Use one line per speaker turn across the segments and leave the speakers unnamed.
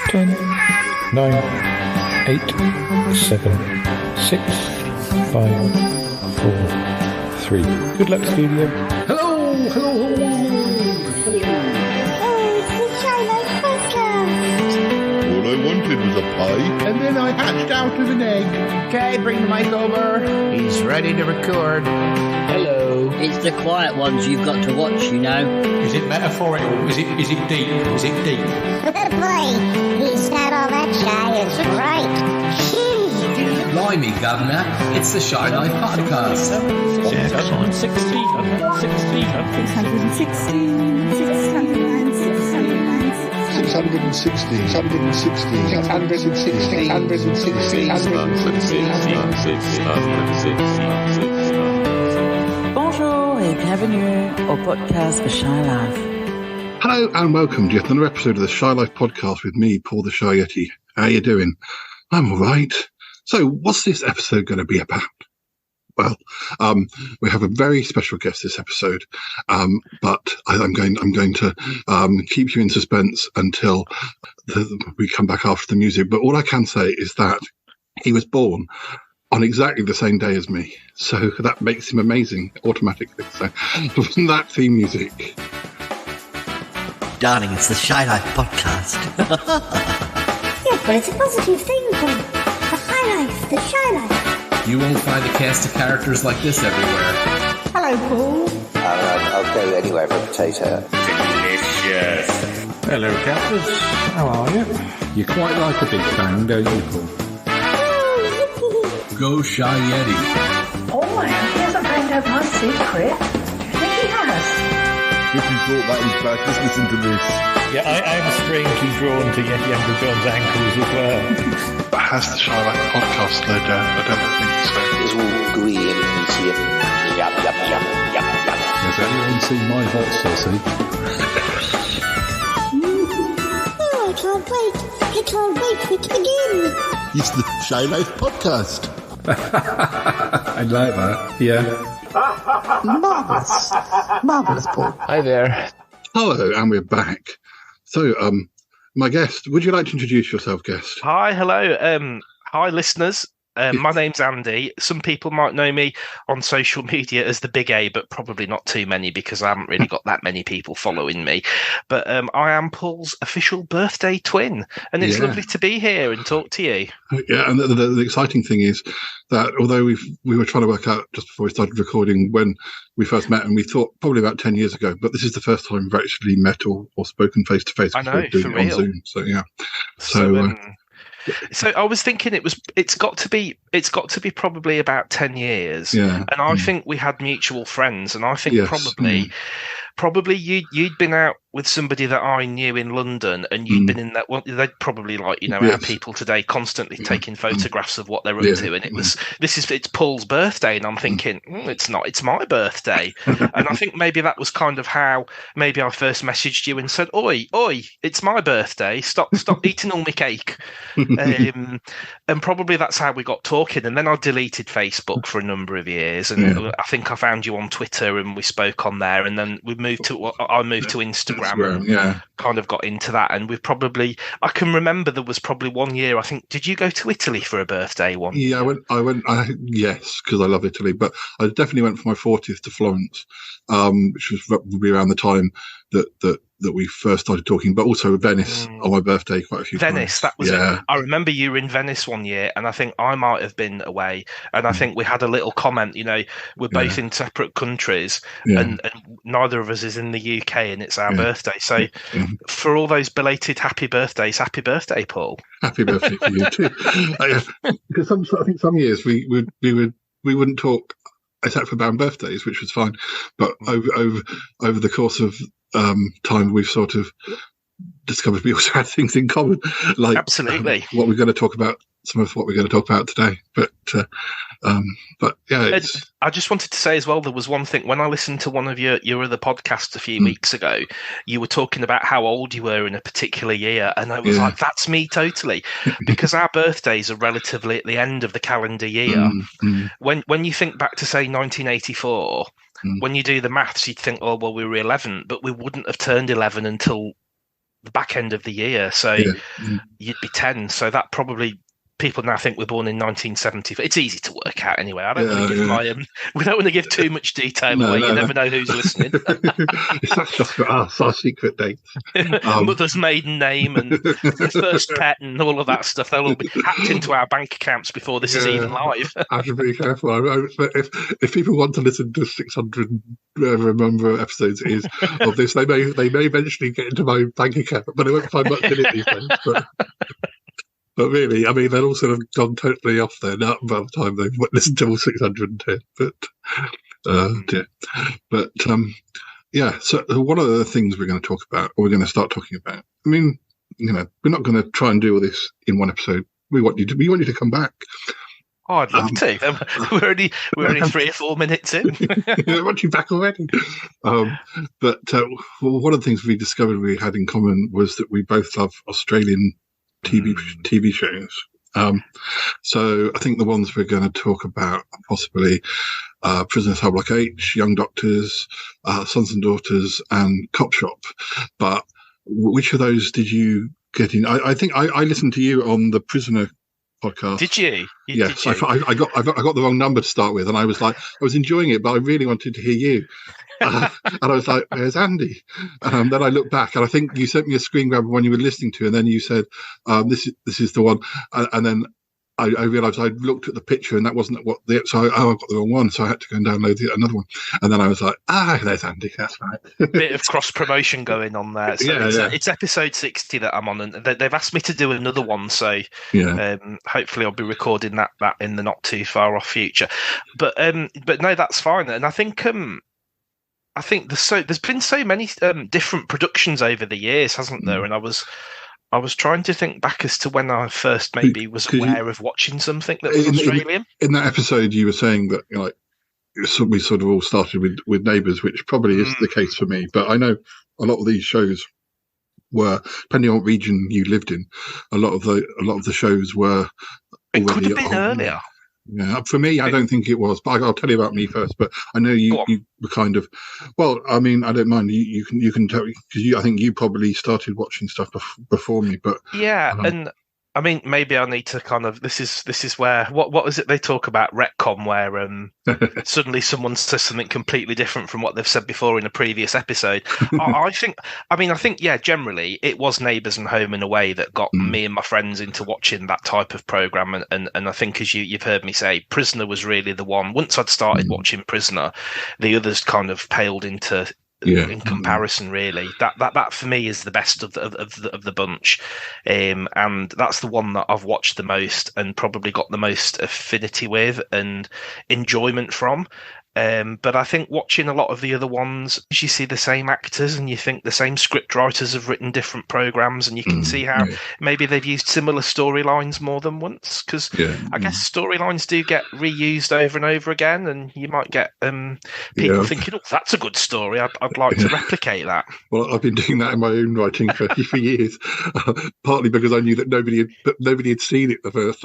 10, 9, 8, 7, 6, 5, 4, 3. Good luck, studio.
Hello.
Oh, it's the Shy Life Podcast.
All I wanted was a pie, and then I hatched out of an egg.
Okay, bring the mic over. He's ready to record.
Hello. It's the quiet ones you've got to watch, you know.
Is it metaphorical? Is it deep? Is it deep?
Boy, he's not all that shy, it's right.
Blimey, Governor. It's the Shy Life Podcast.
616.
Bonjour et bienvenue au podcast The Shy Life.
Hello and welcome to yet another episode of the Shy Life Podcast with me, Paul the Shy Yeti. How you doing? I'm all right. So what's this episode going to be about? Well, we have a very special guest this episode, but I'm going to keep you in suspense until we come back after the music. But all I can say is that he was born on exactly the same day as me, so that makes him amazing automatically. So wasn't that theme music?
Darling, it's the Shy Life Podcast.
Yeah, but it's a positive thing, Paul. The High Life, the Shy Life.
You won't find a cast of characters like this everywhere.
Hello, Paul.
I'll go anywhere for a potato.
Delicious.
Hello, Cappers. How are you?
You quite like a big bang, don't you, Paul?
Go Shy Yeti.
Oh, he hasn't found out my secret. Do you think he has?
If you thought that was bad, just listen to this.
Yeah, I'm strangely drawn to Yeti Uncle John's ankles as well.
But has the Shy Life Podcast slowed down? I don't think so.
It's all green and see it. Yep.
Has anyone seen my hot saucy?
Oh, I can't wait for it to begin.
It's the Shy Life Podcast.
I like that. Yeah.
Marvellous, Paul.
Hi there.
Hello, and we're back. So, my guest, would you like to introduce yourself, guest?
Hi, hello. Hi, listeners. My name's Andy. Some people might know me on social media as the Big A, but probably not too many because I haven't really got that many people following me. But I am Paul's official birthday twin, and it's lovely to be here and talk to you.
Yeah, and the exciting thing is that although we were trying to work out just before we started recording when we first met, and we thought probably about 10 years ago, but this is the first time we've actually met or spoken face to face.
I know, for real.
On Zoom. So yeah.
So I was thinking it's got to be probably about 10 years.
Yeah.
And I think we had mutual friends, and I think probably you'd been out with somebody that I knew in London, and you'd been in that. Well, they'd probably our people today constantly taking photographs of what they're up to, and it's Paul's birthday, and I'm thinking it's not, it's my birthday, and I think maybe that was kind of how maybe I first messaged you and said, "Oi, it's my birthday. Stop eating all my cake," and probably that's how we got talking. And then I deleted Facebook for a number of years, and I think I found you on Twitter, and we spoke on there, and then I moved to Instagram. Kind of got into that, and I can remember there was probably one year, I think, did you go to Italy for a birthday one?
Yeah, yes, because I love Italy, but I definitely went for my 40th to Florence, which was probably around the time that we first started talking, but also Venice on my birthday quite a few times.
Venice, that was it. I remember you were in Venice one year, and I think I might have been away, and I think we had a little comment, we're both in separate countries, and neither of us is in the UK, and it's our birthday. So for all those belated happy birthday, Paul. Happy birthday
to you too. Because I think some years we wouldn't talk except for band birthdays, which was fine, but over the course of time we've sort of discovered we also had things in common, like
absolutely
what we're going to talk about, some of what we're going to talk about today. But yeah,
I just wanted to say as well, there was one thing when I listened to one of your other podcasts a few weeks ago, you were talking about how old you were in a particular year, and I was like, that's me totally, because our birthdays are relatively at the end of the calendar year. When you think back to say 1984, when you do the maths, you'd think, oh well, we were 11, but we wouldn't have turned 11 until the back end of the year, so you'd be 10. So that probably. People now think we're born in 1970. It's easy to work out anyway. I don't want to give we don't want to give too much detail away. You never know who's listening.
That's just for us, our secret dates.
Mother's maiden name and first pet and all of that stuff. They'll all be hacked into our bank accounts before this is even live.
I have to be careful. If people want to listen to 600 whatever number episodes it is of this, they may eventually get into my bank account, but they won't find much in it these days. But really, I mean, they'll all sort of gone totally off their nut by the time they've listened to all 610. So one of the things we're going to talk about, or we're going to start talking about, I mean, we're not going to try and do all this in one episode. We want you to come back.
Oh, I'd love to. We're only 3 or 4 minutes in.
I want you back already. But one of the things we discovered we had in common was that we both love Australian TV shows. So I think the ones we're going to talk about are possibly Prisoner Cell Block H, Young Doctors, Sons and Daughters, and Cop Shop. But which of those did you get in? I think I listened to you on the Prisoner podcast.
Did you?
Yes, did you? I got the wrong number to start with, and I was enjoying it, but I really wanted to hear you. And I was like, "Where's Andy?" Then I looked back, and I think you sent me a screen grab of one you were listening to, and then you said, "This is the one." And then I realised I looked at the picture, and that wasn't what I got the wrong one, so I had to go and download another one. And then I was like, "There's Andy. That's right."
Bit of cross promotion going on there. So it's episode 60 that I'm on, and they've asked me to do another one. So hopefully I'll be recording that in the not too far off future. But no, that's fine, and I think there's been so many different productions over the years, hasn't there? And I was trying to think back as to when I first maybe was aware of watching something that was Australian.
In that episode, you were saying that we sort of all started with Neighbours, which probably is the case for me. But I know a lot of these shows were, depending on what region you lived in, a lot of the shows were.
It could have been earlier.
Yeah, for me, I don't think it was, but I'll tell you about me first. But I know you were kind of, well, I mean, I don't mind. You can tell, because I think you probably started watching stuff before me. But
and I mean, maybe I need to kind of. This is where what is it they talk about retcon, where suddenly someone says something completely different from what they've said before in a previous episode. I think generally it was Neighbours and Home and Away that got me and my friends into watching that type of program, and I think, as you've heard me say, Prisoner was really the one. Once I'd started watching Prisoner, the others kind of paled into. In comparison, really, that for me is the best of the bunch, and that's the one that I've watched the most and probably got the most affinity with and enjoyment from. But I think watching a lot of the other ones, you see the same actors and you think the same script writers have written different programs, and you can see how maybe they've used similar storylines more than once, because I guess storylines do get reused over and over again, and you might get people thinking, "Oh, that's a good story. I'd like to replicate that."
Well, I've been doing that in my own writing for years, partly because I knew that nobody had seen it the first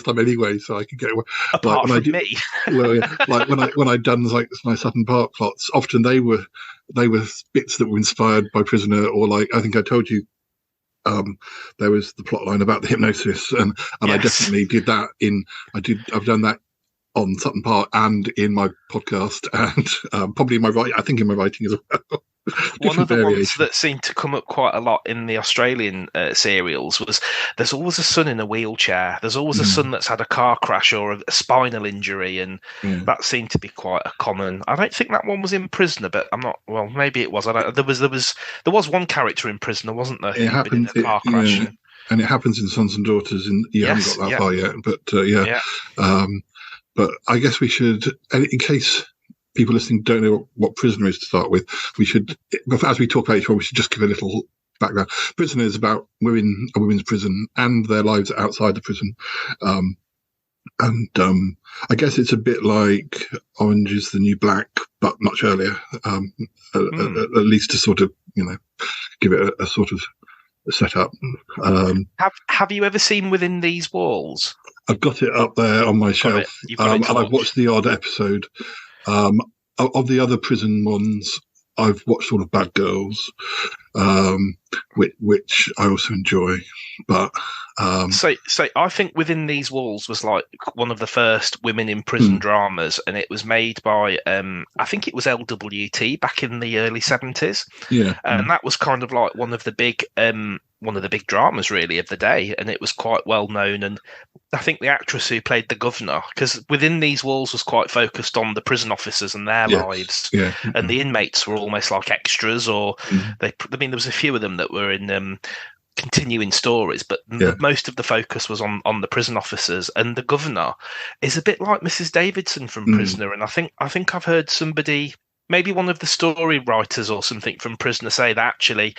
time anyway, so I could get away.
Apart from me.
Well, like when I'd done like my Sutton Park plots, often they were bits that were inspired by Prisoner, or like I think I told you, there was the plot line about the hypnosis, and I definitely did that I've done that on Sutton Park and in my podcast, and probably in my writing. I think in my writing as well.
One of the ones that seemed to come up quite a lot in the Australian serials was there's always a son in a wheelchair. There's always a son that's had a car crash or a spinal injury, and that seemed to be quite a common. I don't think that one was in Prisoner, but I'm not. Well, maybe it was. I don't. There was one character in Prisoner, wasn't there?
It happened in a car crash. And it happens in Sons and Daughters, and you haven't got that far yet. But but I guess we should, in case people listening don't know what Prisoner is to start with, we should, as we talk about each one, we should just give a little background. Prisoner is about a women's prison and their lives outside the prison. I guess it's a bit like Orange is the New Black, but much earlier, at least to sort of, give it a sort of setup.
Have you ever seen Within These Walls?
I've got it up there on my shelf, and I've watched the odd episode. Of the other prison ones, I've watched all of Bad Girls, which I also enjoy. But
so I think Within These Walls was like one of the first women in prison dramas, and it was made by I think it was LWT back in the early 70s.
Yeah,
and that was kind of like one of the big dramas really of the day, and it was quite well known. And I think the actress who played the governor, because Within These Walls was quite focused on the prison officers and their lives, and the inmates were almost like extras, or there was a few of them that were in continuing stories, but most of the focus was on the prison officers. And the governor is a bit like Mrs. Davidson from Prisoner, and I think I've heard somebody, maybe one of the story writers or something from Prisoner, say that actually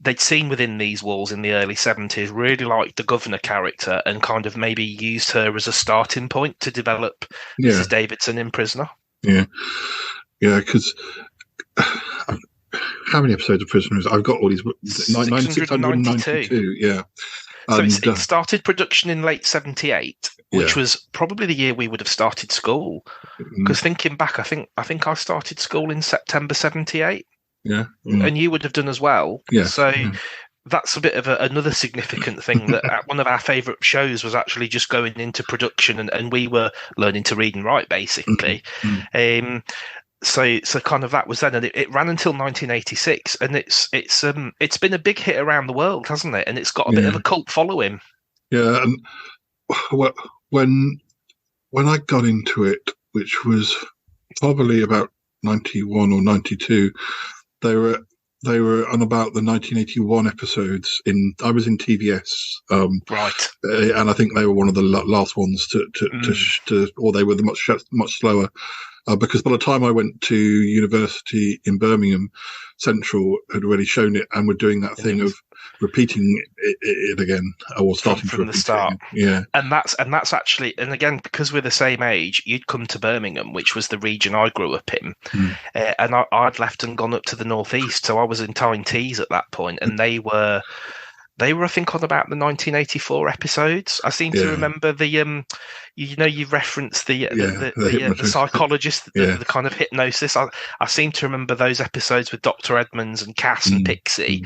they'd seen Within These Walls in the early 70s, really liked the governor character, and kind of maybe used her as a starting point to develop Mrs. Davidson in Prisoner. Yeah,
because how many episodes of Prisoners? I've got all these. 692. Yeah.
So it started production in late 78, which was probably the year we would have started school. Because thinking back, I think I started school in September 78.
Yeah.
And you would have done as well.
Yeah.
So that's a bit of another significant thing, that one of our favourite shows was actually just going into production, and we were learning to read and write, basically. So kind of that was then, and it ran until 1986, and it's been a big hit around the world, hasn't it? And it's got a bit of a cult following.
Yeah, and when I got into it, which was probably about 91 or 92, they were on about the 1981 episodes. I was in TVS,
right,
and I think they were one of the last ones to or they were much slower. Because by the time I went to university in Birmingham, Central had already shown it and were doing that thing of repeating it again, or starting
from the start. And that's actually, and again, because we're the same age, you'd come to Birmingham, which was the region I grew up in, and I'd left and gone up to the northeast, so I was in Tyne Tees at that point, and they were, I think, on about the 1984 episodes. I seem to remember the you referenced the psychologist, the kind of hypnosis. I seem to remember those episodes with Dr. Edmonds and Cass and Pixie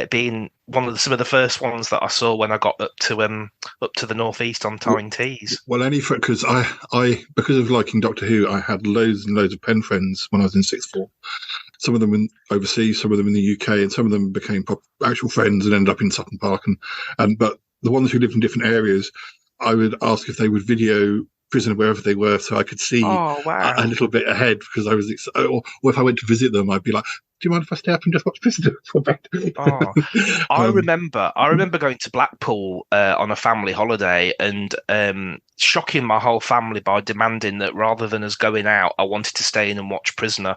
being some of the first ones that I saw when I got up to the northeast on Tyne Tees.
Well, because I because of liking Doctor Who, I had loads and loads of pen friends when I was in sixth form. Some of them overseas, some of them in the UK, and some of them became actual friends and ended up in Sutton Park. But the ones who lived in different areas, I would ask if they would video Prisoner wherever they were, so I could see a little bit ahead, because I was or if I went to visit them, I'd be like, do you mind if I stay up and just watch Prisoner for bed?
I remember going to Blackpool on a family holiday, and shocking my whole family by demanding that rather than us going out, I wanted to stay in and watch Prisoner,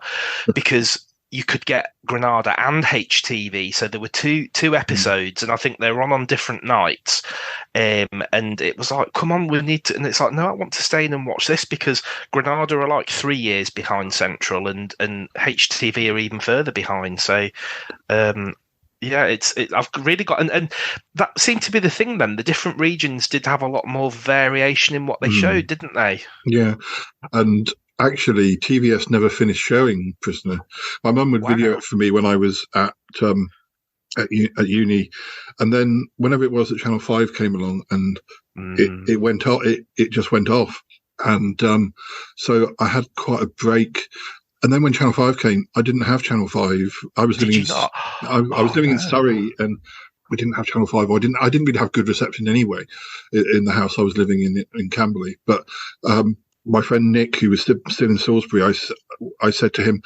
because you could get Granada and HTV. So there were two episodes, and I think they were on different nights. And it was like, come on, we need to. And it's like, no, I want to stay in and watch this, because Granada are like 3 years behind Central, and HTV are even further behind. So, I've really got, and that seemed to be the thing then. The different regions did have a lot more variation in what they showed, didn't they?
Yeah. And actually, TVS never finished showing Prisoner. My mum would video it for me when I was at uni, and then whenever it was that Channel 5 came along, and it went off, it just went off, and so I had quite a break. And then when Channel 5 came, I didn't have Channel 5. I was living in Surrey, and we didn't have Channel 5. Or I didn't really have good reception anyway in the house I was living in Camberley. But my friend Nick, who was still in Salisbury, I said to him,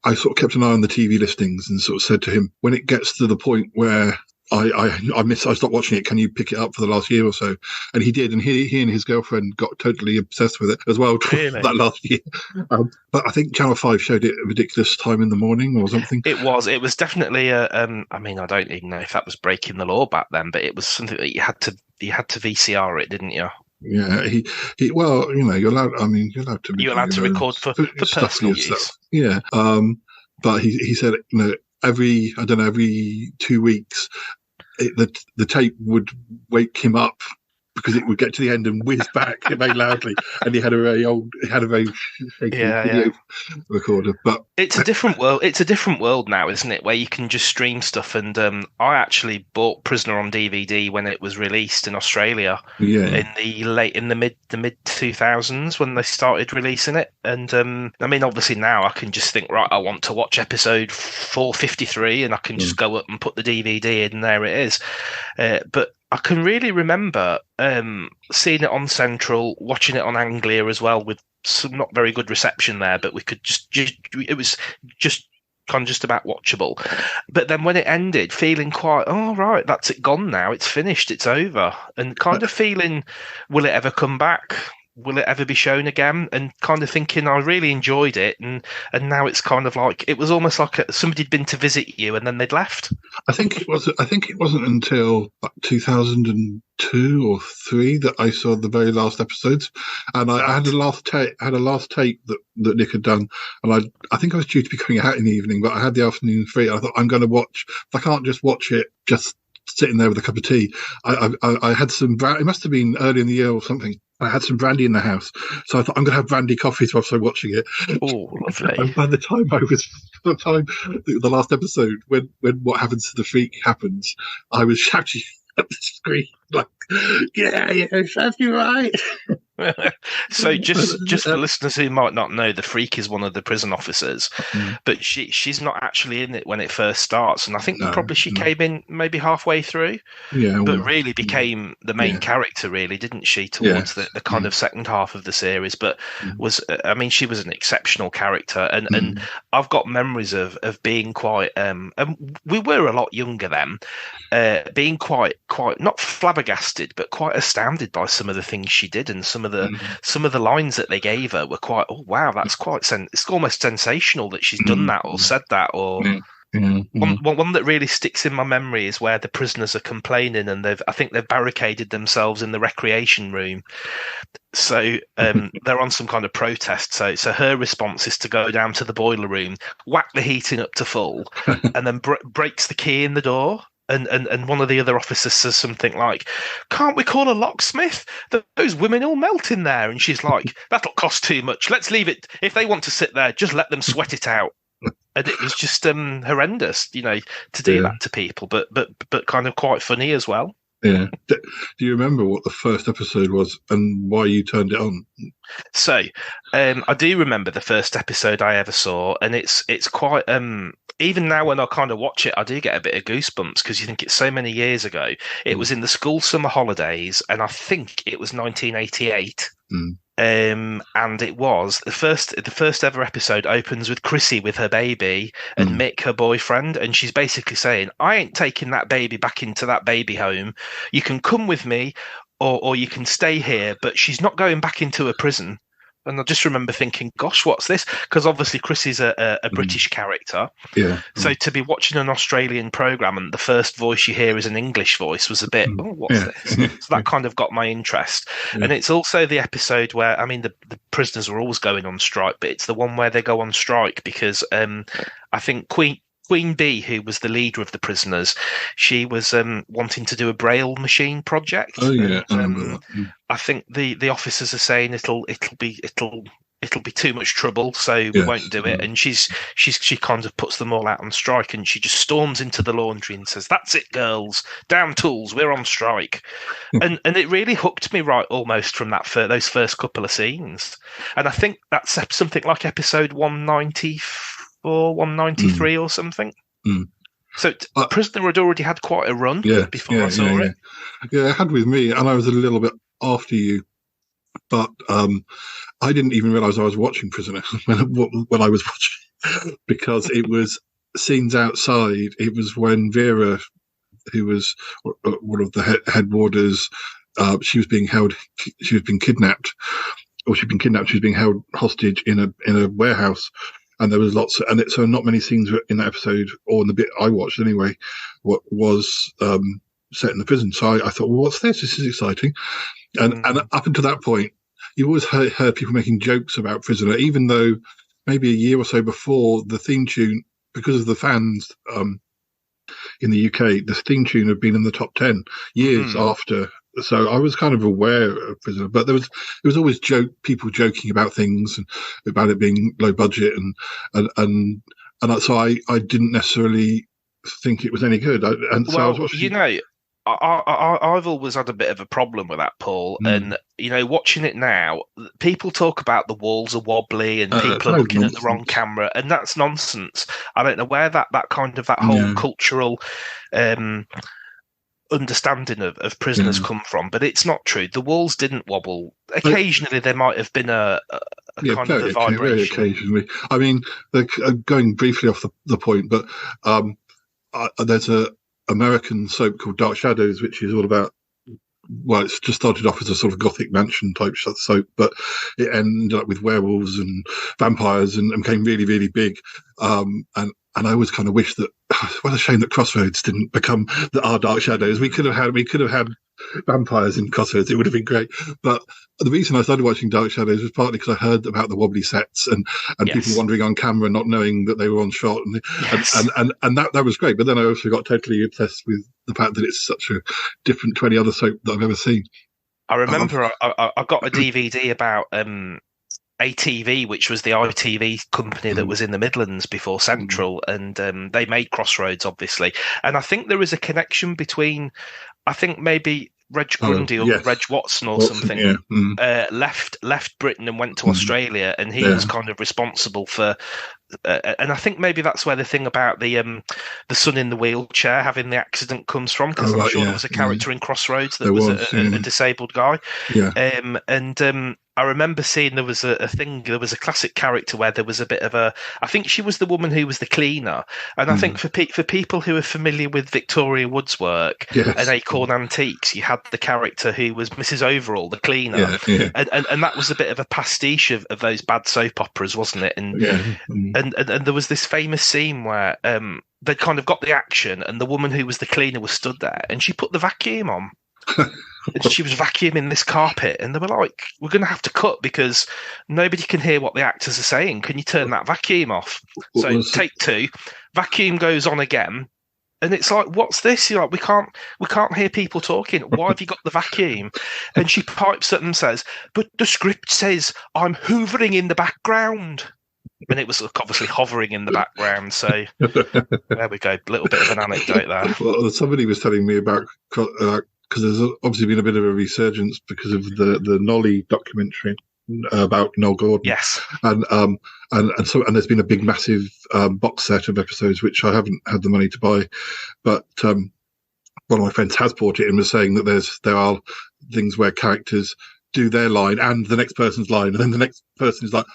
I sort of kept an eye on the TV listings and sort of said to him, when it gets to the point where I stopped watching it, can you pick it up for the last year or so? And he did, and he and his girlfriend got totally obsessed with it as well that last year. But I think Channel 5 showed it at a ridiculous time in the morning or something.
It was definitely I don't even know if that was breaking the law back then, but it was something that you had to VCR it, didn't you?
Yeah, well, you're allowed. I mean, you're allowed to
record for personal use.
Yeah, but he said, every 2 weeks, the tape would wake him up because it would get to the end and whiz back very loudly, and he had a very shaky video recorder. But
it's a different world. It's a different world now, isn't it? Where you can just stream stuff. And I actually bought Prisoner on DVD when it was released in Australia. In the mid 2000s when they started releasing it. And I mean, obviously now I can just think, right, I want to watch episode 453, and I can just go up and put the DVD in, and there it is. But I can really remember seeing it on Central, watching it on Anglia as well, with some not very good reception there, but we could it was just kind of just about watchable. But then when it ended, feeling quite, oh right, that's it, gone now, it's finished, it's over, and kind of feeling, will it ever come back? Will it ever be shown again? And kind of thinking, I really enjoyed it, and now it's kind of like, it was almost like somebody'd been to visit you and then they'd left.
I think it wasn't until 2002 or 3 that I saw the very last episodes, and I had a last tape that Nick had done, and I think I was due to be coming out in the evening, but I had the afternoon free. And I thought, I'm going to watch. If I can't just watch it, just sitting there with a cup of tea. I had some. It must have been early in the year or something. I had some brandy in the house, so I thought I'm going to have brandy coffee whilst I'm watching it.
Oh, lovely!
And by the time the last episode, when what happens to the freak happens, I was shouting at the screen like, "Yeah, that's you right."
So just for listeners who might not know, the freak is one of the prison officers, but she's not actually in it when it first starts, and I think she came in maybe halfway through, but really became the main character, really, didn't she, towards the kind of second half of the series. But she was an exceptional character, and I've got memories of being quite and we were a lot younger then, being quite not flabbergasted but quite astounded by some of the things she did, and some of the lines that they gave her were quite, oh wow, that's quite it's almost sensational that she's done that or said that. Or one that really sticks in my memory is where the prisoners are complaining, and I think they've barricaded themselves in the recreation room, so they're on some kind of protest, so her response is to go down to the boiler room, whack the heating up to full, and then breaks the key in the door. And one of the other officers says something like, "Can't we call a locksmith? Those women all melt in there." And she's like, "That'll cost too much. Let's leave it. If they want to sit there, just let them sweat it out." And it was just horrendous, to do that to people, but kind of quite funny as well.
Yeah. Do you remember what the first episode was and why you turned it on?
So, I do remember the first episode I ever saw, and it's quite even now when I kind of watch it, I do get a bit of goosebumps because you think it's so many years ago. It was in the school summer holidays, and I think it was 1988. And it was the first ever episode opens with Chrissy with her baby and Mick, her boyfriend, and she's basically saying, "I ain't taking that baby back into that baby home. You can come with me, or you can stay here, but she's not going back into a prison." And I just remember thinking, gosh, what's this? Because obviously Chrissy's a British character.
Yeah.
So to be watching an Australian programme and the first voice you hear is an English voice was a bit, what's this? So that kind of got my interest. Yeah. And it's also the episode where, the prisoners were always going on strike, but it's the one where they go on strike because I think Queen Bee, who was the leader of the prisoners, she was wanting to do a Braille machine project.
Oh yeah.
I think the officers are saying it'll be too much trouble, so we won't do it. And she kind of puts them all out on strike, and she just storms into the laundry and says, "That's it, girls, down tools, we're on strike." and it really hooked me right almost from those first couple of scenes. And I think that's something like episode 194, 193 or something. So Prisoner had already had quite a run before I saw it.
Yeah, it had with me, and I was a little bit after you, but I didn't even realise I was watching Prisoner when I was watching, because it was scenes outside. It was when Vera, who was one of the head warders, she was being kidnapped, she was being held hostage in a warehouse. And there was so not many scenes in that episode, or in the bit I watched anyway, what was set in the prison. So I thought, well, what's this? This is exciting. And up until that point, you always heard people making jokes about Prisoner, even though maybe a year or so before, the theme tune, because of the fans in the UK, the theme tune had been in the top 10 years after so I was kind of aware of Prisoner, but there was always people joking about things and about it being low budget, and so I didn't necessarily think it was any good. I was watching.
I've always had a bit of a problem with that, Paul. And watching it now, people talk about the walls are wobbly and people are looking at the wrong camera, and that's nonsense. I don't know where that whole cultural understanding of Prisoners come from, but it's not true. The walls didn't wobble. Occasionally, there might have been a kind of a vibration.
Very occasionally. I mean, going briefly off the point, but there's a American soap called Dark Shadows, which is all about, well, it's just started off as a sort of gothic mansion type soap, but it ended up with werewolves and vampires and became really, really big. And I always kind of wish that, what a shame that Crossroads didn't become our Dark Shadows. We could have had vampires in Crossroads. It would have been great. But the reason I started watching Dark Shadows was partly because I heard about the wobbly sets and people wandering on camera, not knowing that they were on shot, and that was great. But then I also got totally obsessed with the fact that it's such a different to any other soap that I've ever seen.
I remember I got a DVD about ATV, which was the ITV company that was in the Midlands before Central, and they made Crossroads, obviously. And I think there is a connection between, I think maybe Reg Grundy or Reg Watson or something left Britain and went to Australia, and he was kind of responsible for. And I think maybe that's where the thing about the son in the wheelchair having the accident comes from, because I'm sure there was a character in Crossroads that was a disabled guy. I remember seeing there was a thing, there was a classic character where there was a bit of I think she was the woman who was the cleaner. And I think for people who are familiar with Victoria Wood's work and Acorn Antiques, you had the character who was Mrs. Overall, the cleaner. And that was a bit of a pastiche of those bad soap operas, wasn't it? And there was this famous scene where they kind of got the action and the woman who was the cleaner was stood there and she put the vacuum on. And she was vacuuming this carpet, and they were like, we're going to have to cut because nobody can hear what the actors are saying. Can you turn that vacuum off? So take two, vacuum goes on again, and it's like, what's this? You're like, we can't hear people talking. Why have you got the vacuum? And she pipes at them and says, but the script says I'm hoovering in the background. And it was obviously hovering in the background. So there we go. A little bit of an anecdote there.
Well, somebody was telling me about, because there's obviously been a bit of a resurgence because of the Nolly documentary about Noel Gordon.
Yes.
And there's been a big, massive box set of episodes which I haven't had the money to buy, but one of my friends has bought it and was saying that there are things where characters do their line and the next person's line, and then the next person is like,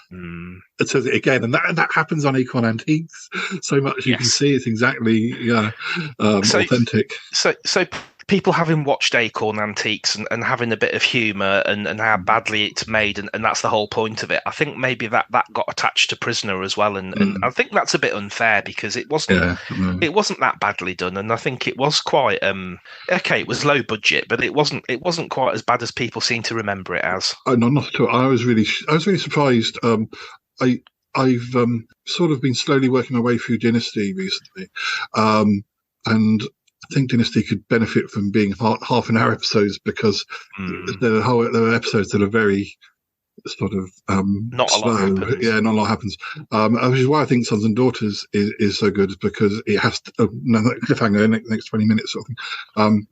it says it again, and that happens on Acorn Antiques so much. You can see it's exactly authentic.
So people having watched Acorn Antiques and having a bit of humour and how badly it's made, and that's the whole point of it. I think maybe that got attached to Prisoner as well, and I think that's a bit unfair because it wasn't that badly done, and I think it was quite okay. It was low budget, but it wasn't quite as bad as people seem to remember it as.
No, not at all. I was really surprised. I've sort of been slowly working my way through Dynasty recently, and I think Dynasty could benefit from being half an hour episodes because there are episodes that are very sort of
not
slow.
A lot happens.
Yeah, not a lot happens. Which is why I think Sons and Daughters is so good, because it has to cliffhanger next 20 minutes sort of thing.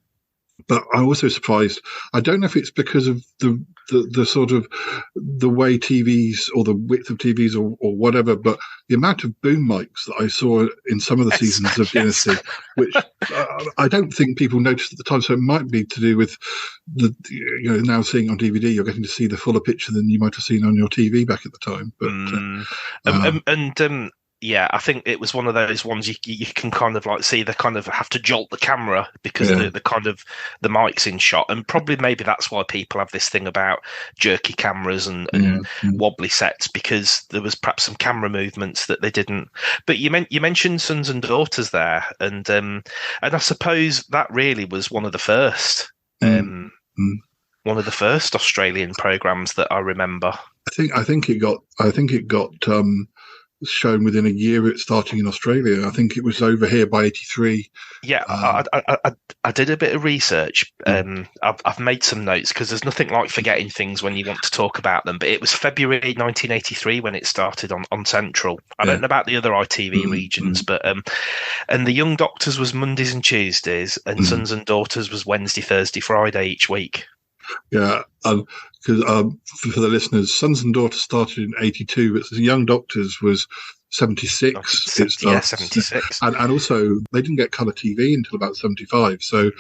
But I'm also surprised. I don't know if it's because of the sort of the way TVs or the width of TVs or whatever, but the amount of boom mics that I saw in some of the seasons of Dynasty, which I don't think people noticed at the time. So it might be to do with now seeing on DVD, you're getting to see the fuller picture than you might have seen on your TV back at the time. But
yeah, I think it was one of those ones you can kind of like see they kind of have to jolt the camera because the kind of the mic's in shot, and probably maybe that's why people have this thing about jerky cameras and wobbly sets, because there was perhaps some camera movements that they didn't. But you mentioned Sons and Daughters there, and I suppose that really was one of the first one of the first Australian programs that I remember.
I think it got shown within a year it starting in Australia. I think it was over here by 83.
Yeah, I did a bit of research. I've made some notes because there's nothing like forgetting things when you want to talk about them. But it was February 1983 when it started on Central. I don't know about the other ITV regions, but and the Young Doctors was Mondays and Tuesdays, and Sons and Daughters was Wednesday, Thursday, Friday each week.
Yeah, because for the listeners, Sons and Daughters started in 82, but the Young Doctors was 76.
76.
And also, they didn't get colour TV until about 75. So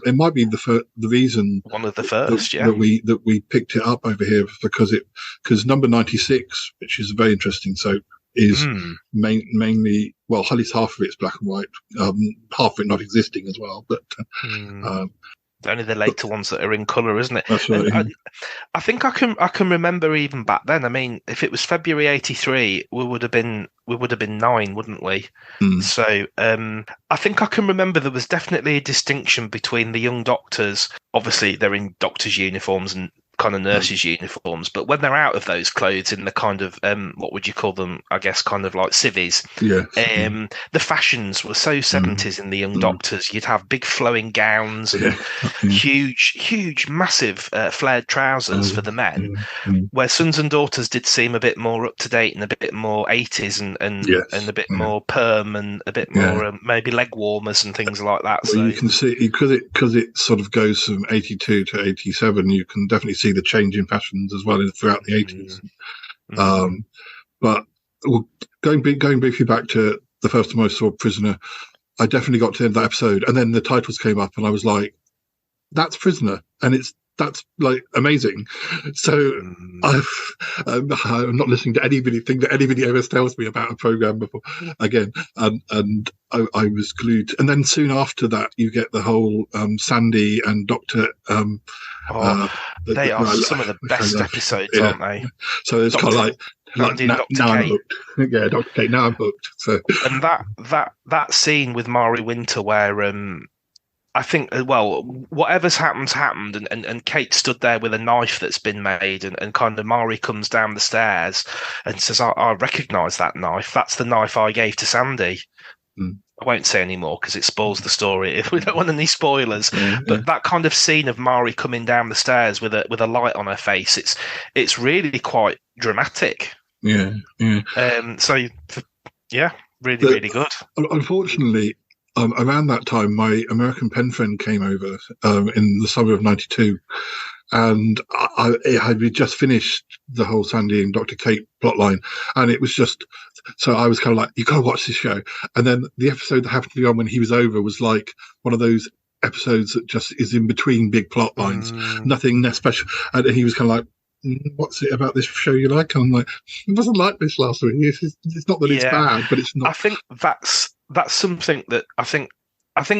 it might be the reason
one of the first,
that we picked it up over here because number 96, which is a very interesting soap, is mainly, well, at least half of it's black and white, half of it not existing as well, but.
Only the later ones that are in colour, isn't it?
That's right.
I think I can remember even back then. I mean, if it was February 83, we would have been 9, wouldn't we? So I think I can remember there was definitely a distinction between the Young Doctors. Obviously, they're in doctors' uniforms and kind of nurses' uniforms, but when they're out of those clothes in the kind of what would you call them? I guess kind of like civvies. The fashions were so 70s in the Young Doctors. You'd have big flowing gowns and huge, massive flared trousers for the men. Where Sons and Daughters did seem a bit more up to date and a bit more 80s and a bit more perm and a bit more maybe leg warmers and things like that.
Well, so you can see because it sort of goes from 82 to 87. You can definitely see the change in fashions as well throughout the 80s. But going briefly back to the first time I saw Prisoner, I definitely got to the end of that episode, and then the titles came up, and I was like, "That's Prisoner," and that's like amazing. So I'm not listening to anything that anybody ever tells me about a program before again, and I was glued. And then soon after that, you get the whole Sandy and Dr.
They are some of the best episodes, aren't they?
So it's kind of like now I'm hooked. Yeah, Dr. Kate. Now I'm hooked. So
and that scene with Mari Winter where I think, well, whatever's happened, and Kate stood there with a knife that's been made, and kind of Mari comes down the stairs and says, I recognise that knife. That's the knife I gave to Sandy. I won't say any more because it spoils the story if we don't want any spoilers. But that kind of scene of Mari coming down the stairs with a light on her face, it's really quite dramatic. Really good. Unfortunately,
around that time, my American pen friend came over in the summer of 92, and I had just finished the whole Sandy and Dr. Kate plotline, and it was just, so I was kind of like, you got to watch this show. And then the episode that happened to be on when he was over was like one of those episodes that just is in between big plot lines, nothing that special. And he was kind of like, what's it about this show you like? And I'm like, it wasn't like this last week. It's not that it's bad, but it's not.
I think that's something that I think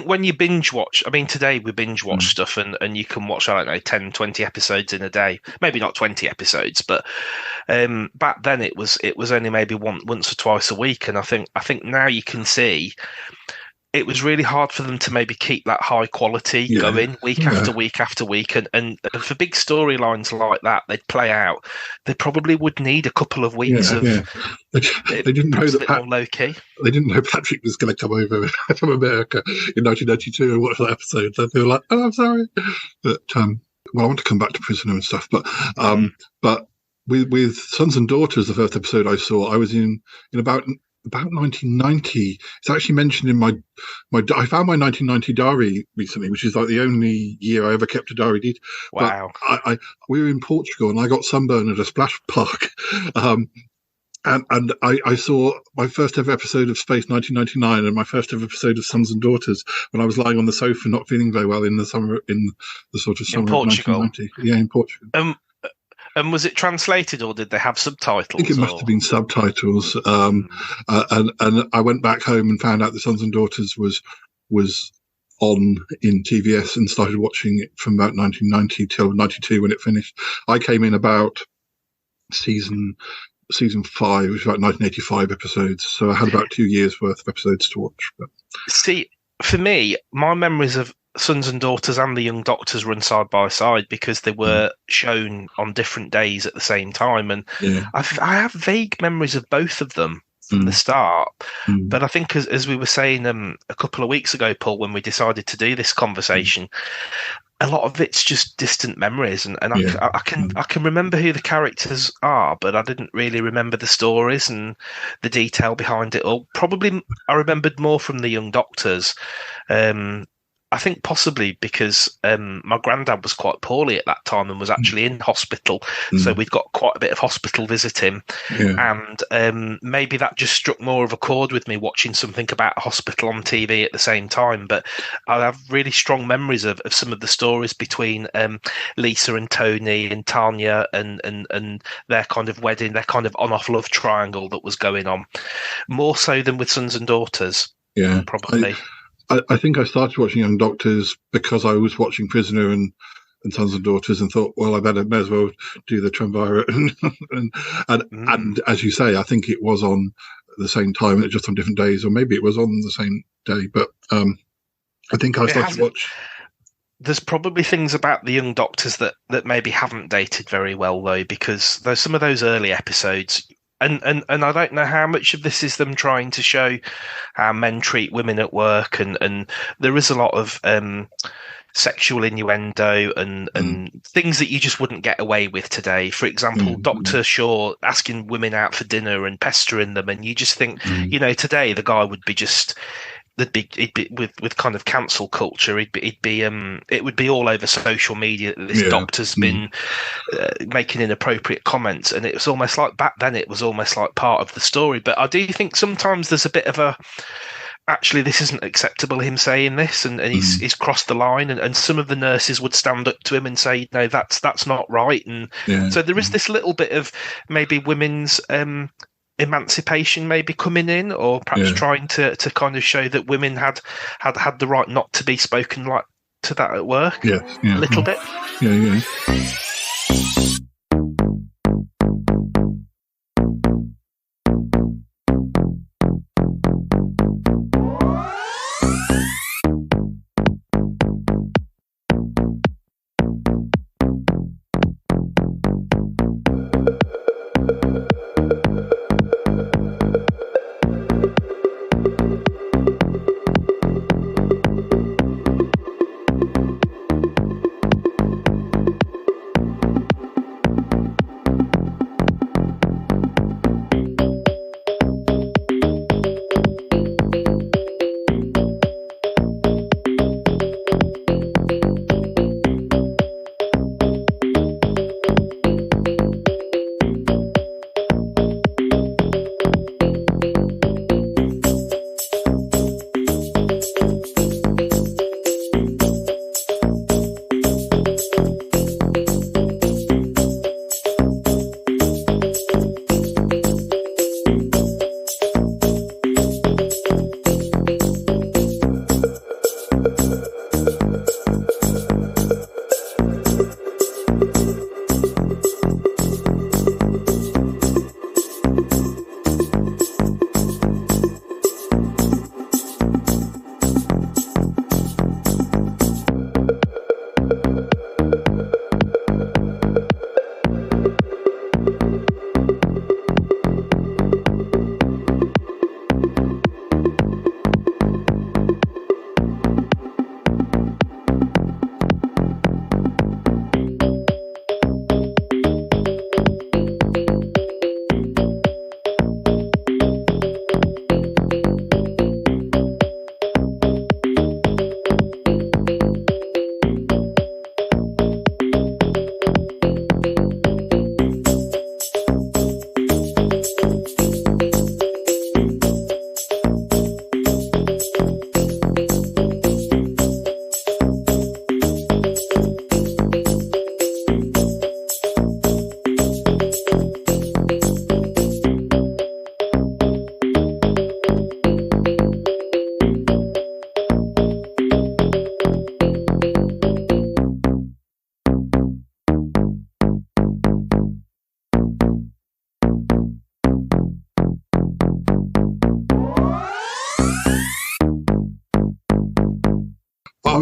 when you binge watch, I mean, today we binge watch stuff and you can watch, I don't know, 10, 20 episodes in a day. Maybe not 20 episodes, but back then it was only maybe once or twice a week. And I think now you can see it was really hard for them to maybe keep that high quality going week after week after week. And for big storylines like that, they'd play out. They probably would need a couple of weeks of
They didn't know that
low key.
They didn't know Patrick was going to come over from America in 1992 and watch that episode. So they were like, "Oh, I'm sorry." But I want to come back to Prisoner and stuff. But but with Sons and Daughters, the first episode I saw, I was in about 1990. It's actually mentioned in my I found my 1990 diary recently, which is like the only year I ever kept a diary.
Wow.
But we were in Portugal and I got sunburned at a splash park. And I saw my first ever episode of Space 1999 and my first ever episode of Sons and Daughters when I was lying on the sofa not feeling very well in the summer, in the sort of summer
of
1990. Yeah, in Portugal.
And was it translated or did they have subtitles?
I think it must have been subtitles. And I went back home and found out that Sons and Daughters was on in TVS and started watching it from about 1990 till 92 when it finished. I came in about season 5, which was about 1985 episodes. So I had about 2 years worth of episodes to watch. But.
See, for me, my memories of Sons and Daughters and The Young Doctors run side by side because they were shown on different days at the same time. And I have vague memories of both of them from the start. But I think as we were saying a couple of weeks ago, Paul, when we decided to do this conversation, a lot of it's just distant memories, and I can remember who the characters are, but I didn't really remember the stories and the detail behind it all. Probably I remembered more from The Young Doctors. I think possibly because my granddad was quite poorly at that time and was actually in hospital. So we'd got quite a bit of hospital visiting. And maybe that just struck more of a chord with me watching something about a hospital on TV at the same time. But I have really strong memories of some of the stories between Lisa and Tony and Tanya and their kind of wedding, their kind of on-off love triangle that was going on. More so than with Sons and Daughters.
Yeah,
probably.
I think I started watching Young Doctors because I was watching Prisoner and Sons and Daughters and thought, well, may as well do the Triumvirate. and as you say, I think it was on the same time, just on different days, or maybe it was on the same day. But I think I started to watch.
There's probably things about The Young Doctors that maybe haven't dated very well, though, because there's some of those early episodes. And I don't know how much of this is them trying to show how men treat women at work, and there is a lot of sexual innuendo and things that you just wouldn't get away with today. For example, Dr. Shaw asking women out for dinner and pestering them, and you just think, today the guy would be just. He'd be with kind of cancel culture. It would be all over social media that this doctor's been making inappropriate comments, and it was almost like back then it was almost like part of the story. But I do think sometimes there's a bit of a actually this isn't acceptable, him saying this, and he's crossed the line, and some of the nurses would stand up to him and say, no, that's not right, and so there is this little bit of maybe women's emancipation maybe coming in, or perhaps trying to kind of show that women had the right not to be spoken like to that at work. A little bit.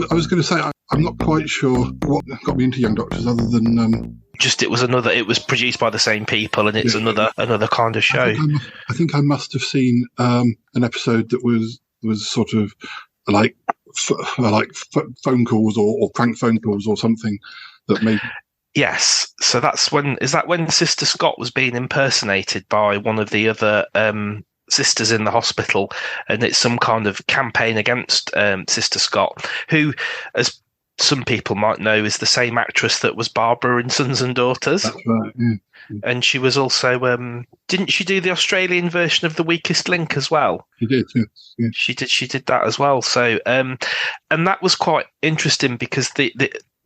I was going to say I'm not quite sure what got me into Young Doctors, other than
just it was produced by the same people, and it's another kind of show.
I think I must have seen an episode that was sort of like phone calls or prank phone calls or something that made.
Yes, so is that when Sister Scott was being impersonated by one of the other sisters in the hospital, and it's some kind of campaign against Sister Scott, who, as some people might know, is the same actress that was Barbara in Sons and Daughters.
That's right, yeah.
And she was also, didn't she do the Australian version of The Weakest Link as well?
She did, yes. Yeah.
She did that as well. So, and that was quite interesting because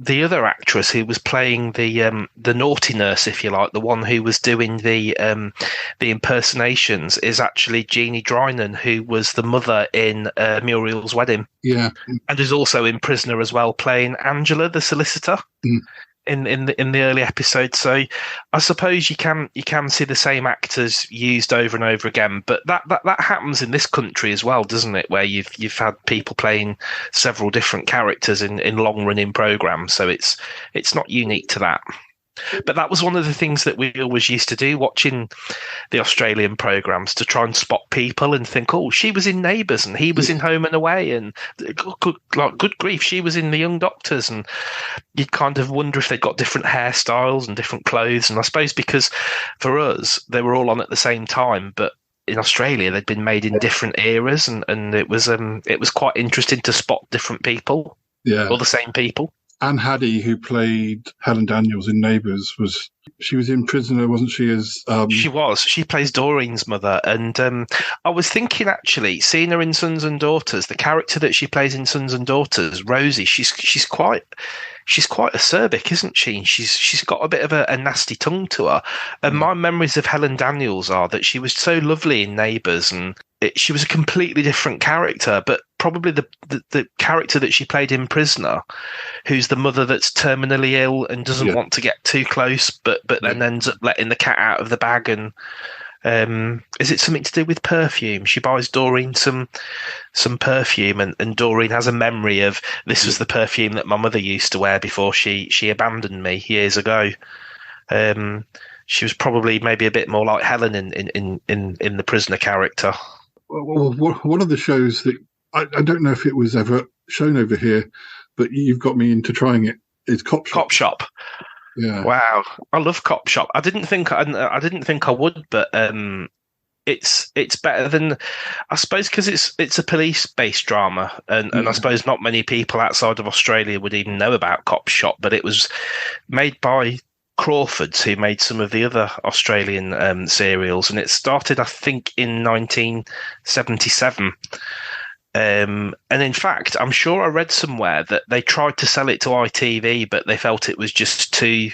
the other actress who was playing the naughty nurse, if you like, the one who was doing the impersonations, is actually Jeannie Drynan, who was the mother in Muriel's Wedding.
Yeah,
and is also in Prisoner as well, playing Angela, the solicitor. In the early episodes. So I suppose you can see the same actors used over and over again, but that happens in this country as well, doesn't it, where you've had people playing several different characters in long running programs, so it's not unique to that. But that was one of the things that we always used to do, watching the Australian programs, to try and spot people and think, oh, she was in Neighbours and he was in Home and Away, and good grief, she was in The Young Doctors. And you'd kind of wonder if they'd got different hairstyles and different clothes. And I suppose because for us, they were all on at the same time, but in Australia, they'd been made in different eras, and it was quite interesting to spot different people, or the same people.
Anne Haddie, who played Helen Daniels in Neighbours, was in Prisoner, wasn't she?
She was. She plays Doreen's mother, and I was thinking, actually, seeing her in Sons and Daughters, the character that she plays in Sons and Daughters, Rosie, she's quite acerbic, isn't she? She's got a bit of a nasty tongue to her. And my memories of Helen Daniels are that she was so lovely in Neighbours, and she was a completely different character, but probably the character that she played in Prisoner, who's the mother that's terminally ill and doesn't want to get too close, but then ends up letting the cat out of the bag. And is it something to do with perfume? She buys Doreen some perfume, and Doreen has a memory of, this was the perfume that my mother used to wear before she abandoned me years ago. She was probably maybe a bit more like Helen in the Prisoner character.
Well, one of the shows that I don't know if it was ever shown over here, but you've got me into trying it, is Cop Shop.
Cop Shop.
Yeah.
Wow, I love Cop Shop. I didn't think I would, but it's better than, I suppose, because it's a police-based drama, and I suppose not many people outside of Australia would even know about Cop Shop, but it was made by Crawfords, who made some of the other Australian serials, and it started, I think, in 1977. And in fact, I'm sure I read somewhere that they tried to sell it to ITV, but they felt it was just too,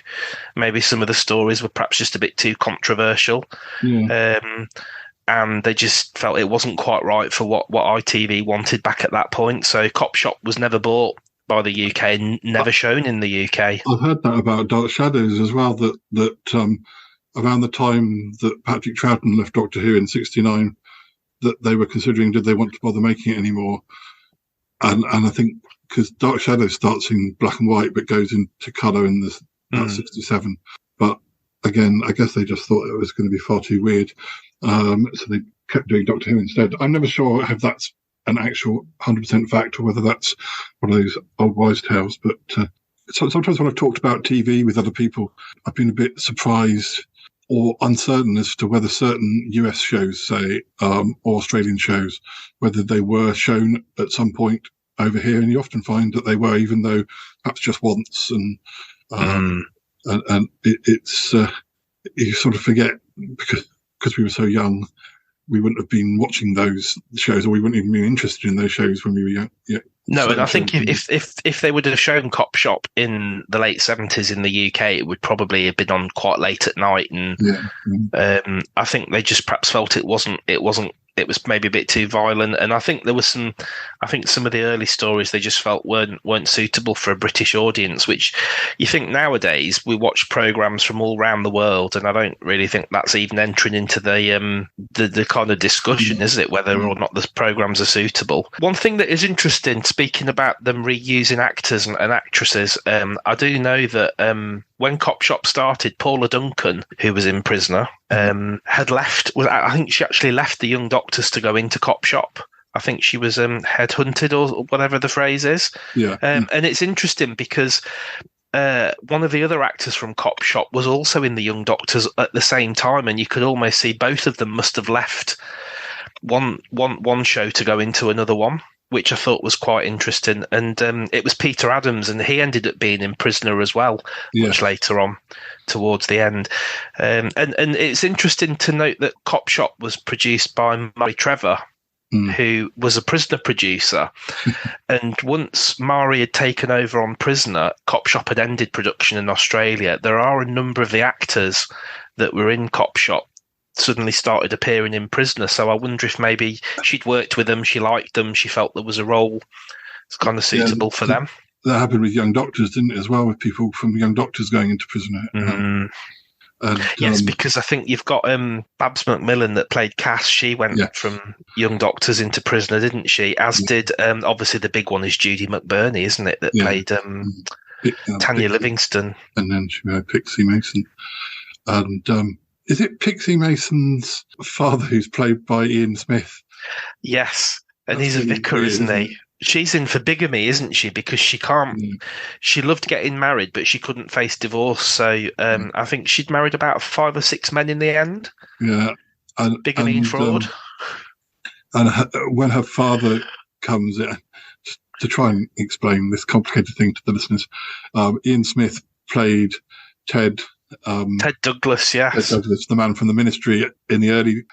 maybe some of the stories were perhaps just a bit too controversial. And they just felt it wasn't quite right for what ITV wanted back at that point. So Cop Shop was never bought by the UK and never shown in the UK.
I've heard that about Dark Shadows as well, that around the time that Patrick Troughton left Doctor Who in '69, that they were considering, did they want to bother making it anymore? And I think because Dark Shadows starts in black and white but goes into colour in this '67. But again, I guess they just thought it was going to be far too weird, so they kept doing Doctor Who instead. I'm never sure if that's an actual 100% fact or whether that's one of those old wives' tales. But sometimes when I've talked about TV with other people, I've been a bit surprised or uncertain as to whether certain US shows, say, or Australian shows, whether they were shown at some point over here. And you often find that they were, even though perhaps just once. And it's you sort of forget, because we were so young, we wouldn't have been watching those shows, or we wouldn't even be interested in those shows when we were young. Yeah.
No, and I think if they would have shown Cop Shop in the late 70s in the UK, it would probably have been on quite late at night, and I think they just perhaps felt it wasn't it was maybe a bit too violent, and I think some of the early stories they just felt weren't suitable for a British audience, which you think nowadays we watch programs from all around the world, and I don't really think that's even entering into the kind of discussion, is it, whether or not the programs are suitable. One thing that is interesting, speaking about them reusing actors and actresses, I do know that when Cop Shop started, Paula Duncan, who was in Prisoner, had left. I think she actually left the Young Doctors to go into Cop Shop. I think she was headhunted or whatever the phrase is.
Yeah.
And it's interesting because one of the other actors from Cop Shop was also in the Young Doctors at the same time, and you could almost see both of them must have left one show to go into another one, which I thought was quite interesting. And it was Peter Adams, and he ended up being in Prisoner as well, much later on, towards the end. And it's interesting to note that Cop Shop was produced by Murray Trevor, who was a Prisoner producer. And once Mari had taken over on Prisoner, Cop Shop had ended production in Australia. There are a number of the actors that were in Cop Shop suddenly started appearing in Prisoner. So I wonder if maybe she'd worked with them, she liked them, she felt there was a role that's kind of suitable for them.
That happened with Young Doctors, didn't it, as well, with people from Young Doctors going into Prisoner.
Yes, because I think you've got Babs McMillan that played Cass. She went from Young Doctors into Prisoner, didn't she? As did, obviously, the big one is Judy McBurney, isn't it, that played Tanya Livingston.
And then she married Pixie Mason. And is it Pixie Mason's father who's played by Ian Smith?
Yes, and he's a vicar, isn't he? She's in for bigamy, isn't she? Because she can't. She loved getting married, but she couldn't face divorce. So I think she'd married about 5 or 6 men in the end.
Yeah,
bigamy and fraud.
When her father comes in, to try and explain this complicated thing to the listeners, Ian Smith played Ted.
Ted Douglas, yes.
Ted Douglas, the man from the Ministry in the early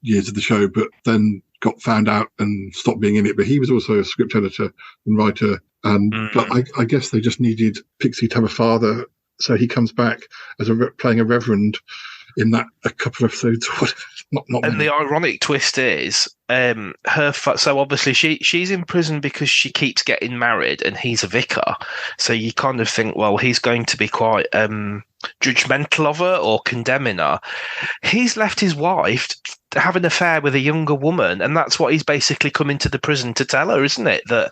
years of the show, but then got found out and stopped being in it. But he was also a script editor and writer. And but I guess they just needed Pixie to have a father, so he comes back as playing a reverend in that a couple of episodes. Not
and
many.
the ironic twist is so obviously she's in prison because she keeps getting married and he's a vicar, so you kind of think, well, he's going to be quite judgmental of her or condemning her. He's left his wife to have an affair with a younger woman, and that's what he's basically come into the prison to tell her, isn't it? That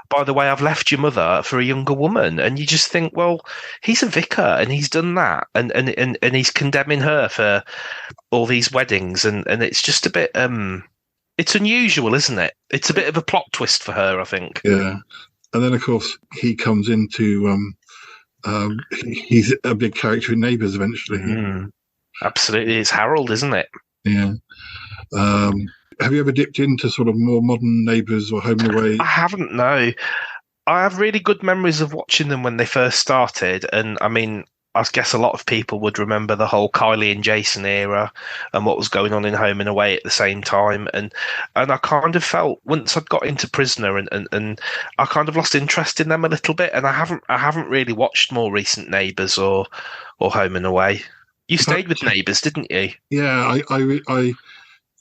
by the way, I've left your mother for a younger woman. And you just think, well, he's a vicar and he's done that, and he's condemning her for all these weddings, and it's just a bit it's unusual, isn't it? It's a bit of a plot twist for her, I think.
Yeah. And then of course he comes into he's a big character in Neighbours eventually.
Absolutely. It's Harold, isn't it?
Yeah. Have you ever dipped into sort of more modern Neighbours or Home and Away?
I haven't, no. I have really good memories of watching them when they first started, and I mean, I guess a lot of people would remember the whole Kylie and Jason era and what was going on in Home and Away at the same time. And I kind of felt once I'd got into Prisoner and I kind of lost interest in them a little bit. And I haven't really watched more recent Neighbours or Home and Away. You stayed with Neighbours, didn't you?
Yeah,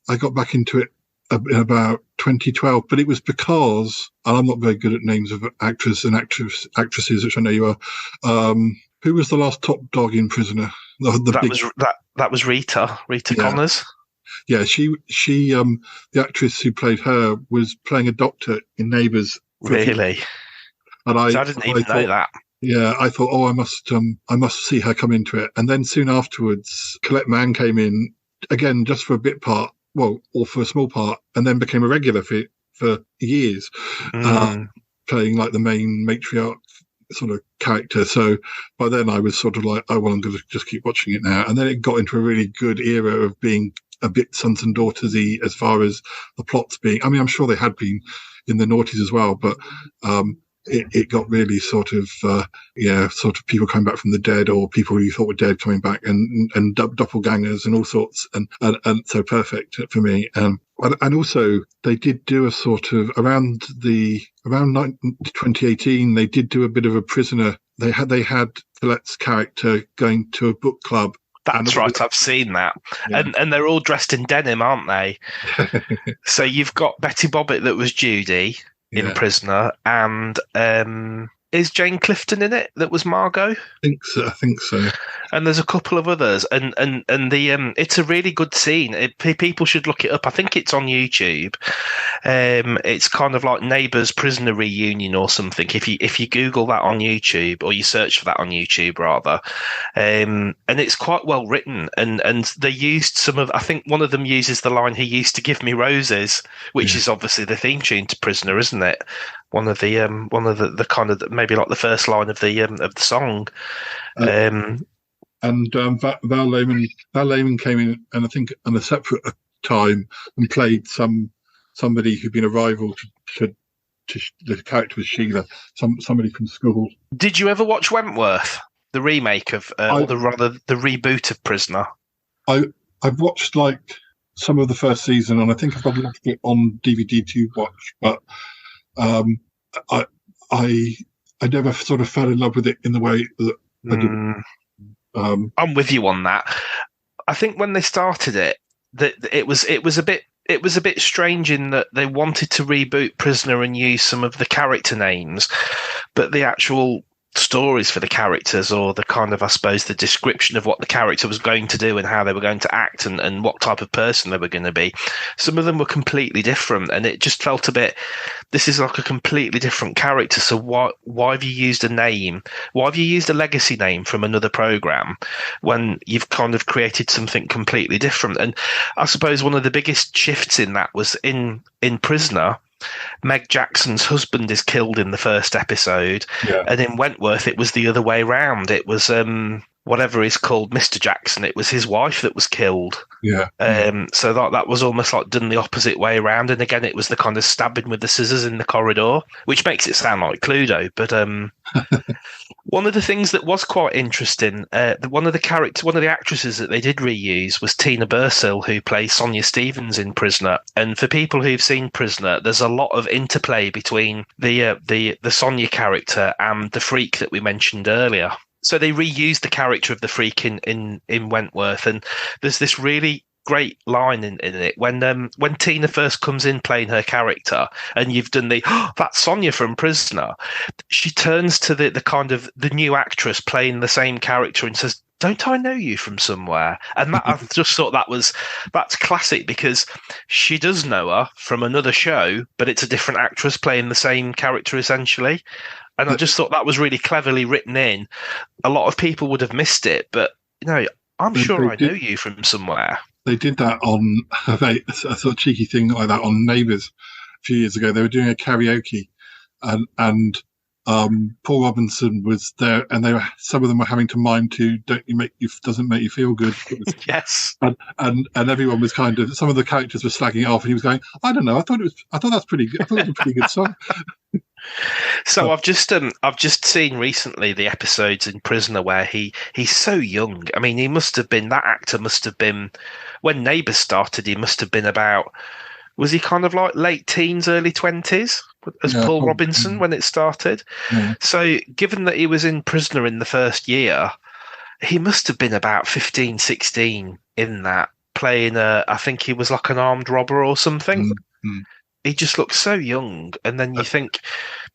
I got back into it in about 2012, but it was because, and I'm not very good at names of actors and actresses, which I know you are. Who was the last top dog in Prisoner?
That was Rita Connors.
Yeah, she the actress who played her was playing a doctor in Neighbours.
Really?
And I
didn't even know that.
Yeah, I thought, I must see her come into it. And then soon afterwards, Colette Mann came in again just for a bit part, or for a small part, and then became a regular for years, playing like the main matriarch sort of character. So by then I was sort of like, I'm going to just keep watching it now. And then it got into a really good era of being a bit sons and daughters-y as far as the plots being. I mean, I'm sure they had been in the noughties as well, but it got really sort of people coming back from the dead, or people who you thought were dead coming back, and doppelgangers and all sorts, and so perfect for me. And also they did do a sort of around 2018, they did do a bit of a Prisoner. They had Colette's character going to a book club
That's right, I've seen that. Yeah. And they're all dressed in denim, aren't they? So you've got Betty Bobbitt that was Judy in Prisoner, and is Jane Clifton in it that was Margot?
I think so.
And there's a couple of others, and the it's a really good scene. People should look it up. I think it's on YouTube. It's kind of like Neighbours Prisoner Reunion or something. If you Google that on YouTube, or you search for that on YouTube rather, and it's quite well written. And they used some of. I think one of them uses the line, "He used to give me roses," which is obviously the theme tune to Prisoner, isn't it? One of the kind of maybe like the first line of the song.
And Val Lehman came in, and I think on a separate time, and played somebody who'd been a rival to the character was Sheila, somebody from school.
Did you ever watch Wentworth, the remake of, or the reboot of Prisoner?
I've watched like some of the first season, and I think I've probably left it on DVD to watch, but I never sort of fell in love with it in the way that I did.
I'm with you on that. I think when they started it, that it was a bit strange in that they wanted to reboot Prisoner and use some of the character names, but the actual stories for the characters, or the kind of, I suppose, the description of what the character was going to do and how they were going to act and what type of person they were going to be, some of them were completely different, and it just felt a bit, this is like a completely different character, so why have you used a name, why have you used a legacy name from another program when you've kind of created something completely different? And I suppose one of the biggest shifts in that was in Prisoner, Meg Jackson's husband is killed in the first episode, and in Wentworth it was the other way round. It was whatever he's called, Mr. Jackson, it was his wife that was killed. So that was almost like done the opposite way around, and again it was the kind of stabbing with the scissors in the corridor, which makes it sound like Cluedo. But one of the things that was quite interesting, one of the actresses that they did reuse was Tina Bursill, who plays Sonia Stevens in Prisoner. And for people who've seen Prisoner, there's a lot of interplay between the Sonia character and the freak that we mentioned earlier. So they reused the character of the freak in Wentworth, and there's this really great line in it when Tina first comes in playing her character, and you've done that's Sonia from Prisoner. She turns to the kind of the new actress playing the same character and says, "Don't I know you from somewhere?" And that, I just thought that's classic, because she does know her from another show, but it's a different actress playing the same character essentially. And I just thought that was really cleverly written in. A lot of people would have missed it, but I'm sure I know you from somewhere.
They did that on a sort of cheeky thing like that on Neighbours a few years ago. They were doing a karaoke, and Paul Robinson was there, and some of them were having to mime to "Doesn't Make You Feel Good."
Yes.
And everyone was kind of, some of the characters were slagging it off, and he was going, "I don't know, I thought that's pretty good. I thought it was a pretty good song."
So I've just seen recently the episodes in Prisoner where he's so young. I mean, that actor must have been, when Neighbours started, he must have been about, was he kind of like late teens, early 20s as Paul Robinson when it started? Yeah. So given that he was in Prisoner in the first year, he must have been about 15, 16 in that, playing I think he was like an armed robber or something. Mm-hmm. He just looks so young, and then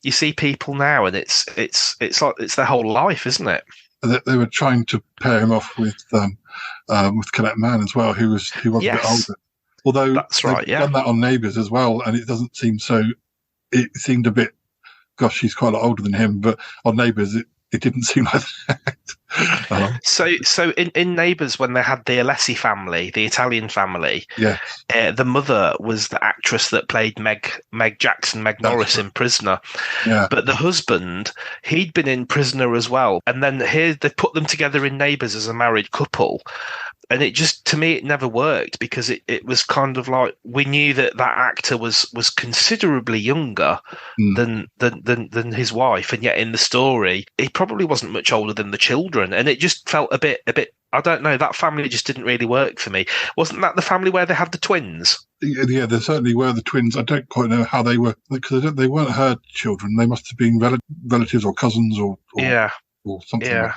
you see people now, and it's like it's their whole life, isn't it?
They were trying to pair him off with Colette Mann as well, who was a bit older. Although
that's right,
done that on Neighbours as well, and it doesn't seem so. It seemed a bit, gosh, she's quite a lot older than him, but on Neighbours it didn't seem like that.
So in Neighbours, when they had the Alessi family, the Italian family, the mother was the actress that played Meg Jackson, Meg Norris in Prisoner. Yeah. But the husband, he'd been in Prisoner as well. And then here they put them together in Neighbours as a married couple. And it just, to me, it never worked, because it was kind of like, we knew that actor was considerably younger than his wife, and yet in the story he probably wasn't much older than the children, and it just felt a bit. I don't know. That family just didn't really work for me. Wasn't that the family where they had the twins?
Yeah, there certainly were the twins. I don't quite know how they were, because they weren't her children. They must have been relatives or cousins or something.
Yeah.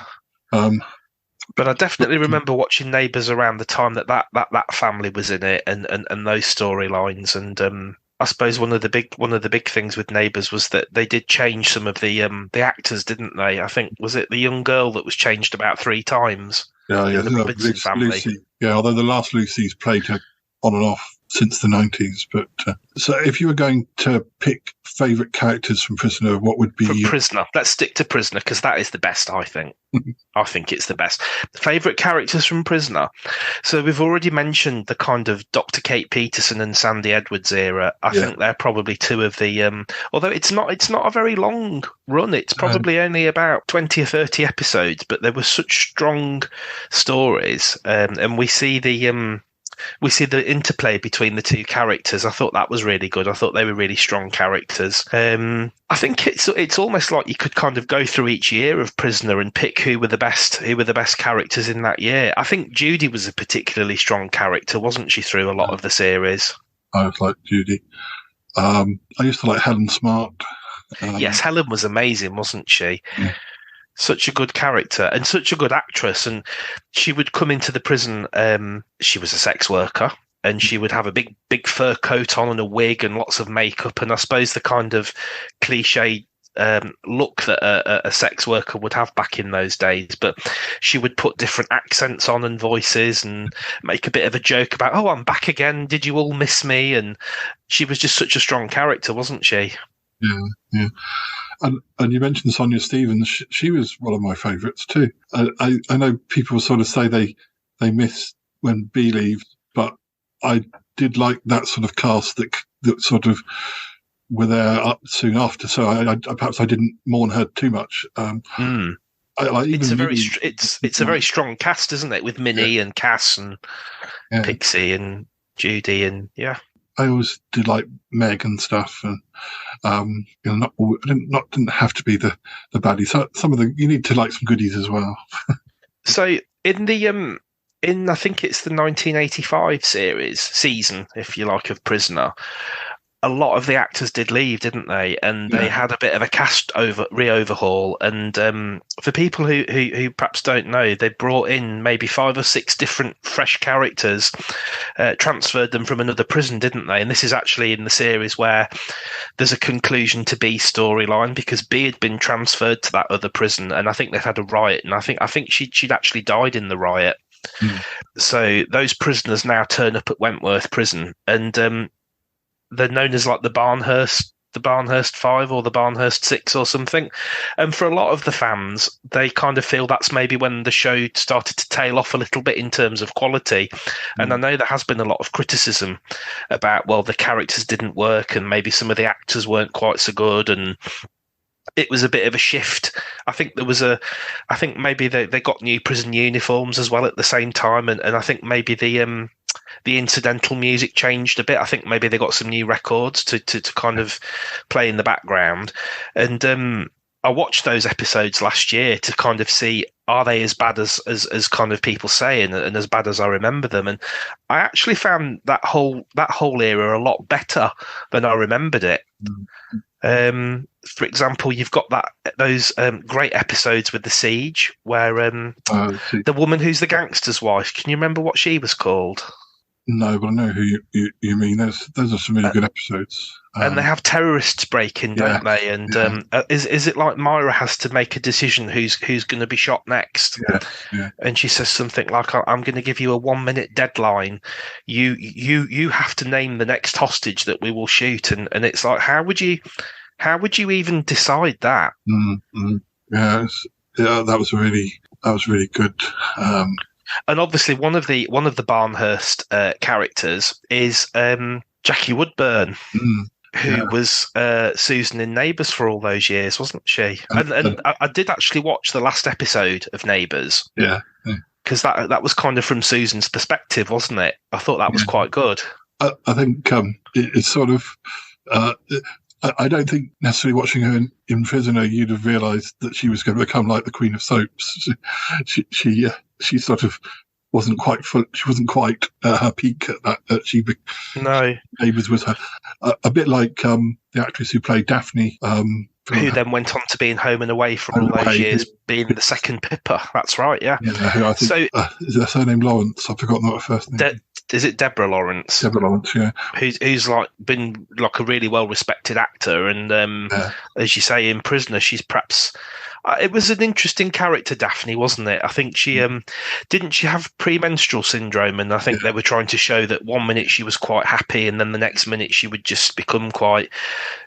But I definitely remember watching Neighbours around the time that family was in it, and those storylines. And I suppose one of the big things with Neighbours was that they did change some of the actors, didn't they? I think, was it the young girl that was changed about 3 times?
Yeah,
the Robinson family.
Lucy. Yeah, although the last Lucy's played her on and off since the 90s. But so if you were going to pick favourite characters from Prisoner, what would be...
From Prisoner. Let's stick to Prisoner, because that is the best, I think. I think it's the best. Favourite characters from Prisoner. So we've already mentioned the kind of Dr. Kate Peterson and Sandy Edwards era. I think they're probably 2 of the... although it's not a very long run. It's probably only about 20 or 30 episodes, but there were such strong stories. And we see the interplay between the 2 characters. I thought that was really good. I thought they were really strong characters. I think it's almost like you could kind of go through each year of Prisoner and pick who were the best characters in that year. I think Judy was a particularly strong character, wasn't she, through a lot of the series?
I was like Judy. I used to like Helen Smart.
Yes, Helen was amazing, wasn't she?
Yeah.
Such a good character and such a good actress. And she would come into the prison. She was a sex worker, and she would have a big fur coat on and a wig and lots of makeup. And I suppose the kind of cliche look that a sex worker would have back in those days. But she would put different accents on and voices and make a bit of a joke about, "Oh, I'm back again. Did you all miss me?" And she was just such a strong character, wasn't she?
Yeah. And you mentioned Sonia Stevens. She was one of my favourites too. I know people sort of say they miss when Bea leaves, but I did like that sort of cast that sort of were there soon after. So I perhaps I didn't mourn her too much. It's a very strong cast, isn't it? With Minnie and Cass and Pixie and Judy and I always did like Meg and stuff, and didn't have to be the baddie. So some of you need to like some goodies as well. So in I think it's the 1985 season, if you like, of Prisoner, a lot of the actors did leave, didn't they? And they had a bit of a cast re-overhaul. And for people who perhaps don't know, they brought in maybe 5 or 6 different fresh characters, transferred them from another prison, didn't they? And this is actually in the series where there's a conclusion to Bea's storyline, because Bea had been transferred to that other prison, and I think they've had a riot, and I think she'd actually died in the riot. So those prisoners now turn up at Wentworth Prison, and they're known as like the Barnhurst 5 or the Barnhurst 6 or something. And for a lot of the fans, they kind of feel that's maybe when the show started to tail off a little bit in terms of quality. And I know there has been a lot of criticism about, well, the characters didn't work and maybe some of the actors weren't quite so good, and it was a bit of a shift. I think maybe they got new prison uniforms as well at the same time, and I think maybe the incidental music changed a bit. I think maybe they got some new records to kind of play in the background. And I watched those episodes last year to kind of see, are they as bad as kind of people say, and as bad as I remember them? And I actually found that whole era a lot better than I remembered it. For example, you've got those great episodes with The Siege, where the woman who's the gangster's wife, can you remember what she was called? No, but I know who you mean. Those are some really good episodes.
And they have terrorists break in, don't they? And is it like Myra has to make a decision who's going to be shot next? Yeah. And she says something like, "I'm going to give you a 1-minute deadline. You have to name the next hostage that we will shoot." And it's like, how would you even decide that?
Mm-hmm. Yeah, that was really good.
And obviously, one of the Barnhurst characters is Jackie Woodburn, who was Susan in Neighbours for all those years, wasn't she? And I did actually watch the last episode of Neighbours.
Yeah.
Because that was kind of from Susan's perspective, wasn't it? I thought that was quite good.
I think it's sort of... I don't think necessarily watching her in Prisoner, you'd have realised that she was going to become like the Queen of Soaps. She sort of wasn't quite full. She wasn't quite at her peak at that.
No.
Neighbours was her a bit like the actress who played Daphne
who then went on to being Home and Away for all those years, being the second Pippa. That's right, yeah.
Who I think, is her surname Lawrence? I've forgotten what her first name.
Is it Deborah Lawrence?
Deborah Lawrence, yeah.
Who's like been like a really well respected actor, and as you say, in Prisoner, she's perhaps. It was an interesting character, Daphne, wasn't it? I think she didn't she have premenstrual syndrome, and I think they were trying to show that one minute she was quite happy, and then the next minute she would just become quite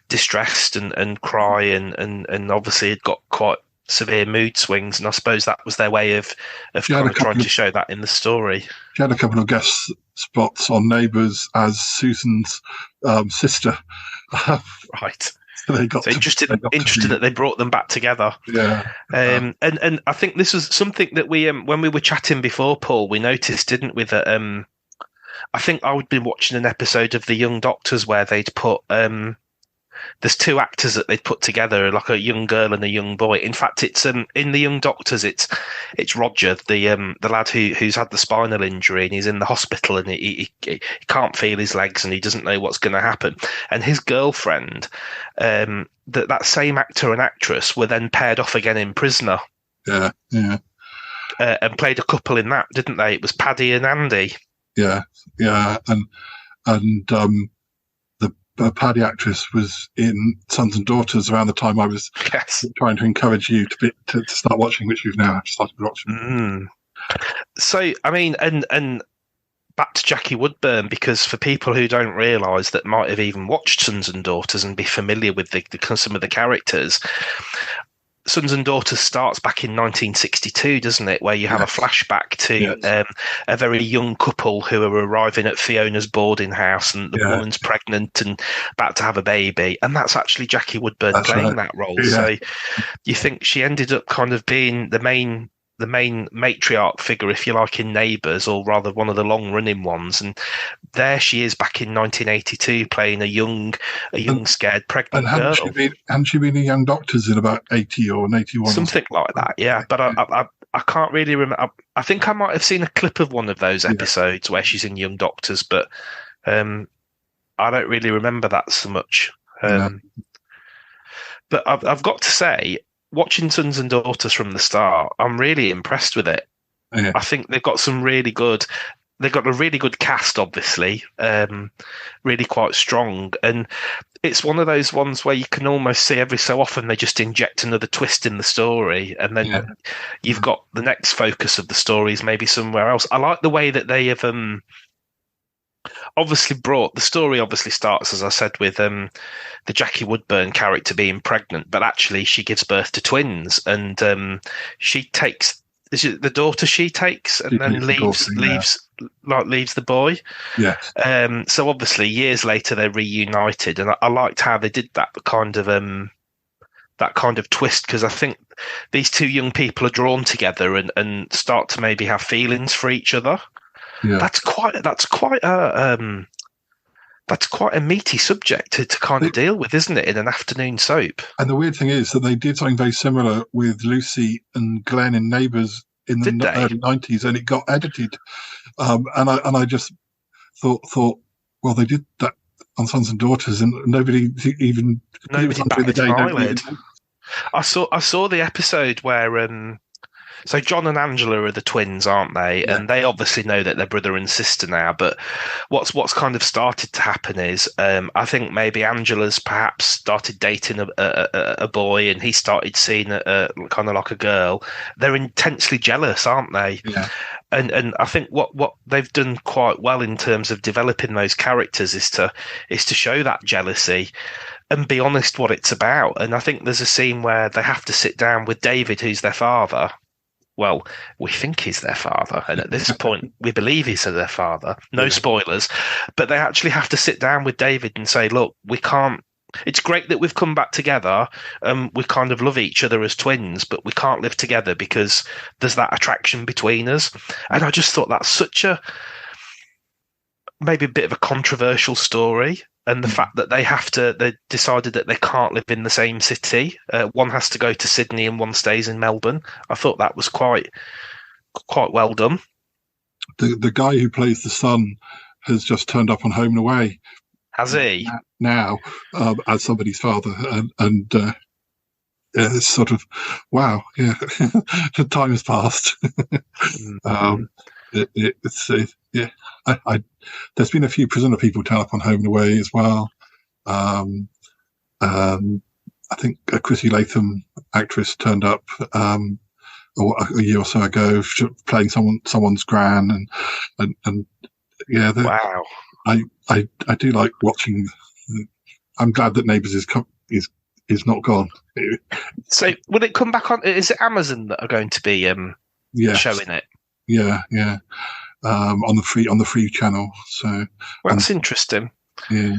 distressed and cry, and obviously had got quite severe mood swings, and I suppose that was their way of kind of trying to show that in the story.
She had a couple of guest spots on Neighbours as Susan's sister.
Right.
So they got
interesting that they brought them back together.
Yeah.
And I think this was something that we when we were chatting before, Paul, we noticed, didn't we, that I think I would be watching an episode of The Young Doctors where they'd put there's two actors that they'd put together, like a young girl and a young boy. In fact, it's in The Young Doctors, it's Roger, the lad who's had the spinal injury, and he's in the hospital, and he can't feel his legs, and he doesn't know what's going to happen. And his girlfriend, that same actor and actress were then paired off again in Prisoner.
Yeah.
And played a couple in that, didn't they? It was Paddy and Andy.
Yeah, and the Paddy actress was in Sons and Daughters around the time I was trying to encourage you to start watching, which you've now started watching.
So, I mean, and back to Jackie Woodburn, because for people who don't realise, that might have even watched Sons and Daughters and be familiar with some of the characters, Sons and Daughters starts back in 1962, doesn't it? Where you have a flashback to a very young couple who are arriving at Fiona's boarding house, and the woman's pregnant and about to have a baby, and that's actually Jackie Woodburn playing that role. Yeah. So you think she ended up kind of being the main matriarch figure, if you like, in Neighbours, or rather one of the long-running ones. And there she is back in 1982 playing a young scared pregnant girl.
Hadn't she been in Young Doctors in about 80 or 81?
Something like that, yeah. But I can't really remember. I think I might have seen a clip of one of those episodes where she's in Young Doctors, but I don't really remember that so much. But I've got to say, watching Sons and Daughters from the start, I'm really impressed with it. Yeah. I think they've got a really good cast, obviously, really quite strong. And it's one of those ones where you can almost see every so often they just inject another twist in the story, and then you've got the next focus of the stories maybe somewhere else. I like the way that they have obviously brought the story. Obviously starts, as I said, with the Jackie Woodburn character being pregnant, but actually she gives birth to twins, and she takes the daughter she takes, and then leaves the boy.
Yeah.
So obviously years later they're reunited, and I liked how they did that kind of twist, because I think these two young people are drawn together and start to maybe have feelings for each other.
Yeah.
That's quite a meaty subject to kind of deal with, isn't it, in an afternoon soap?
And the weird thing is that they did something very similar with Lucy and Glenn in Neighbours in the early 90s, and it got edited. And I just thought, well, they did that on Sons and Daughters, and nobody batted
an eyelid. I saw the episode where. So John and Angela are the twins, aren't they? Yeah. And they obviously know that they're brother and sister now. But what's kind of started to happen is, I think maybe Angela's perhaps started dating a boy, and he started seeing kind of like a girl. They're intensely jealous, aren't they?
Yeah.
And I think what they've done quite well in terms of developing those characters is to show that jealousy and be honest what it's about. And I think there's a scene where they have to sit down with David, who's their father. Well, we think he's their father, and at this point, we believe he's their father. No spoilers, but they actually have to sit down with David and say, look, we can't. It's great that we've come back together, we kind of love each other as twins, but we can't live together because there's that attraction between us. And I just thought that's maybe a bit of a controversial story. And the fact that they decided that they can't live in the same city. One has to go to Sydney and one stays in Melbourne. I thought that was quite well done.
The guy who plays the son has just turned up on Home and Away.
Has he?
Now, as somebody's father. And it's sort of, wow, yeah, the time has passed. There's been a few Prisoner people turn up on Home and Away as well. I think a Chrissy Latham actress turned up a year or so ago, playing someone's gran, and yeah.
Wow.
I do like watching. I'm glad that Neighbours is not gone.
So will it come back on? Is it Amazon that are going to be showing it?
Yeah. On the free channel. So
that's interesting.
Yeah.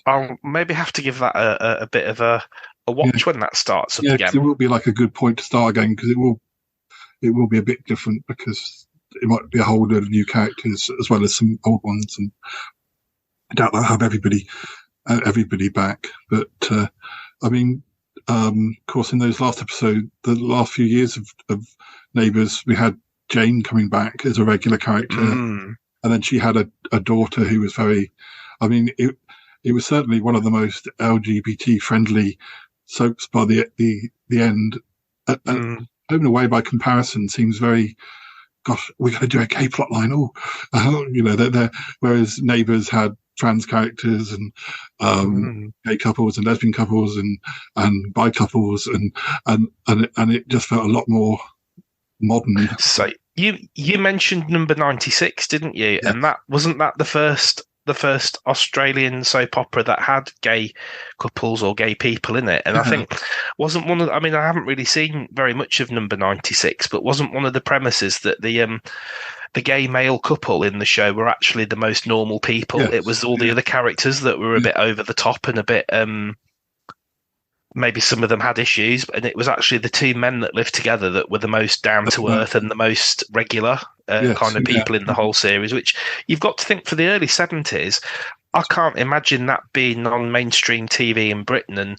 I'll maybe have to give that a bit of a watch when that starts up again.
It will be like a good point to start again, because it will be a bit different, because it might be a whole load of new characters as well as some old ones, and I doubt they'll have everybody back. But I mean, of course, in those last episode, the last few years of Neighbours, we had Jane coming back as a regular character, and then she had a daughter who was very. I mean, it was certainly one of the most LGBT friendly soaps by the end. Home and Away, by comparison, seems very. Gosh, we're going to do a gay plot line. Whereas Neighbours had trans characters and gay couples and lesbian couples and bi couples and it just felt a lot more modern.
So you mentioned Number 96, didn't you? Yeah. And that wasn't that the first Australian soap opera that had gay couples or gay people in it. And I think wasn't one of, I mean, I haven't really seen very much of Number 96, but wasn't one of the premises that the gay male couple in the show were actually the most normal people. Yes. It was all the other characters that were a bit over the top and a bit, maybe some of them had issues, and it was actually the two men that lived together that were the most down to earth and the most regular kind of people in the whole series, which you've got to think for the early 70s. I can't imagine that being on mainstream TV in Britain. And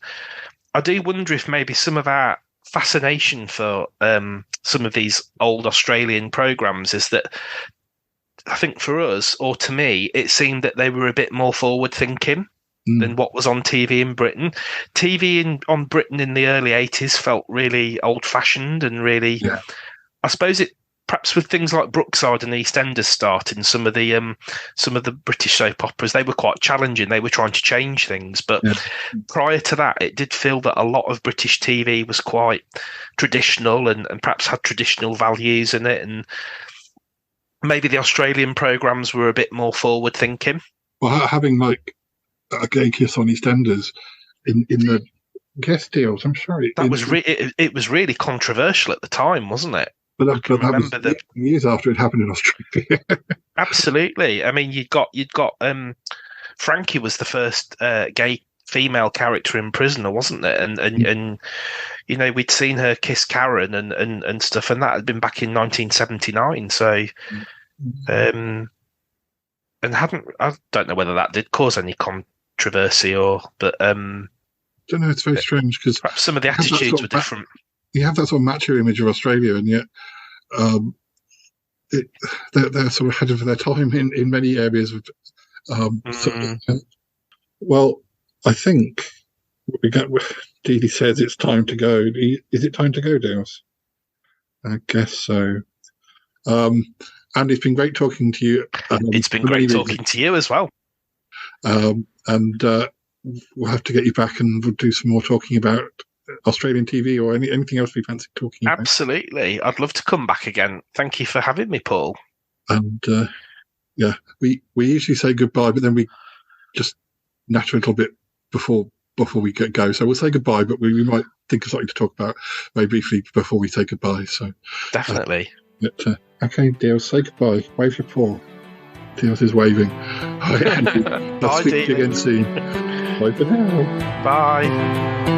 I do wonder if maybe some of our fascination for some of these old Australian programs is that I think for us, or to me, it seemed that they were a bit more forward thinking than what was on TV in Britain. TV on Britain in the early 80s felt really old-fashioned and really, I suppose it perhaps with things like Brookside and EastEnders starting, some of the British soap operas, they were quite challenging. They were trying to change things, but prior to that, it did feel that a lot of British TV was quite traditional and perhaps had traditional values in it, and maybe the Australian programs were a bit more forward thinking.
Well, having like a gay kiss on EastEnders in the guest deals, I'm sure
it was really controversial at the time, wasn't it?
But that was years after it happened in Australia.
Absolutely. I mean, you'd got Frankie was the first gay female character in Prisoner, wasn't it? And you know, we'd seen her kiss Karen and stuff, and that had been back in 1979. So, and I don't know whether that did cause any controversy but I don't
know. It's very strange because
perhaps some of the attitudes were different.
You have that sort of macho image of Australia, and yet they're sort of ahead of their time in many areas. Well, I think Dee Dee says it's time to go. Is it time to go, Dales? I guess so. And it's been great talking to you.
It's been great talking to you as well.
And we'll have to get you back, and we'll do some more talking about Australian TV or anything else we fancy talking about.
Absolutely. I'd love to come back again. Thank you for having me, Paul.
And we usually say goodbye, but then we just natter a little bit before we go. So we'll say goodbye, but we might think of something to talk about very briefly before we say goodbye. So
definitely.
Okay, Dales, say goodbye. Wave your paw. Dales is waving. All right, Andy, I'll speak to you again soon. Bye for now.
Bye.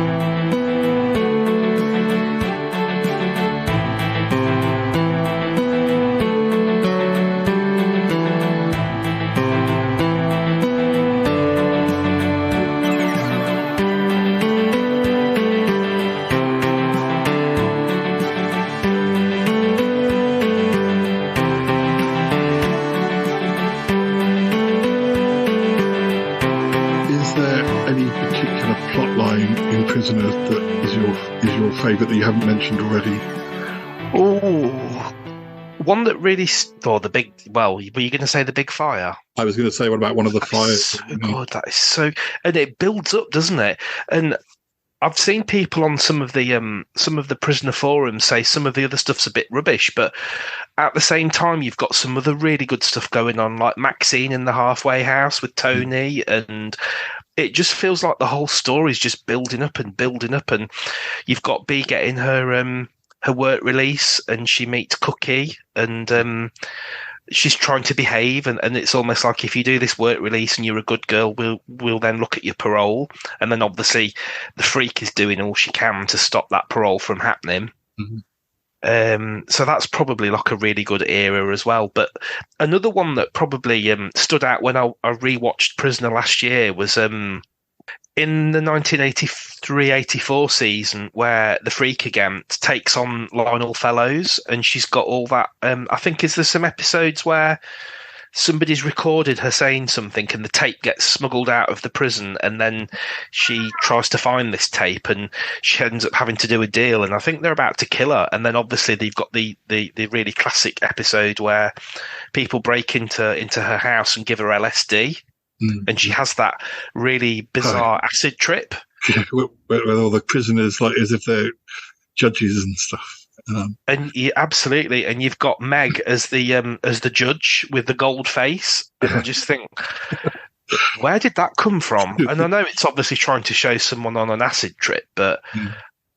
in Prisoners that is your favourite that you haven't mentioned already?
Oh, one that really, the big. Well, were you going to say the big fire?
I was going to say, what about one of the fires?
So good. That is so, and it builds up, doesn't it? And I've seen people on some of the prisoner forums say some of the other stuff's a bit rubbish, but at the same time, you've got some other really good stuff going on, like Maxine in the halfway house with Tony, and it just feels like the whole story's just building up, and you've got Bea getting her work release, and she meets Cookie, and she's trying to behave, and it's almost like if you do this work release and you're a good girl, we'll then look at your parole, and then obviously the freak is doing all she can to stop that parole from happening. Mm-hmm. So that's probably like a really good era as well. But another one that probably stood out when I rewatched Prisoner last year was in the 1983-84 season, where the freak again takes on Lionel Fellows, and she's got all that. I think is there some episodes where somebody's recorded her saying something, and the tape gets smuggled out of the prison, and then she tries to find this tape, and she ends up having to do a deal, and I think they're about to kill her. And then obviously they've got the really classic episode where people break into her house and give her LSD. And she has that really bizarre acid trip.
Yeah, with all the prisoners, like as if they're judges and stuff.
And absolutely, and you've got Meg as the judge with the gold face. And I just think, where did that come from? And I know it's obviously trying to show someone on an acid trip, but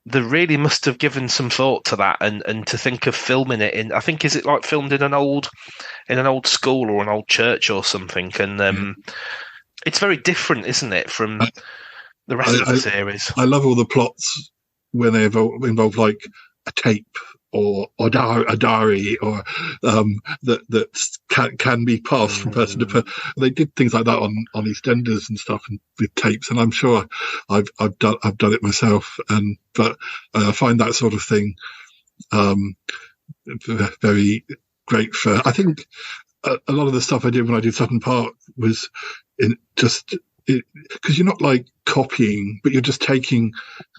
they really must have given some thought to that, and to think of filming it in. I think is it like filmed in an old school or an old church or something, and it's very different, isn't it, from the rest of the series? I
love all the plots when they involve like a tape or a diary, or that can be passed from person to person. They did things like that on EastEnders and stuff, and with tapes. And I'm sure I've done it myself. But I find that sort of thing very great for. I think a lot of the stuff I did when I did Sutton Park was because you're not like copying, but you're just taking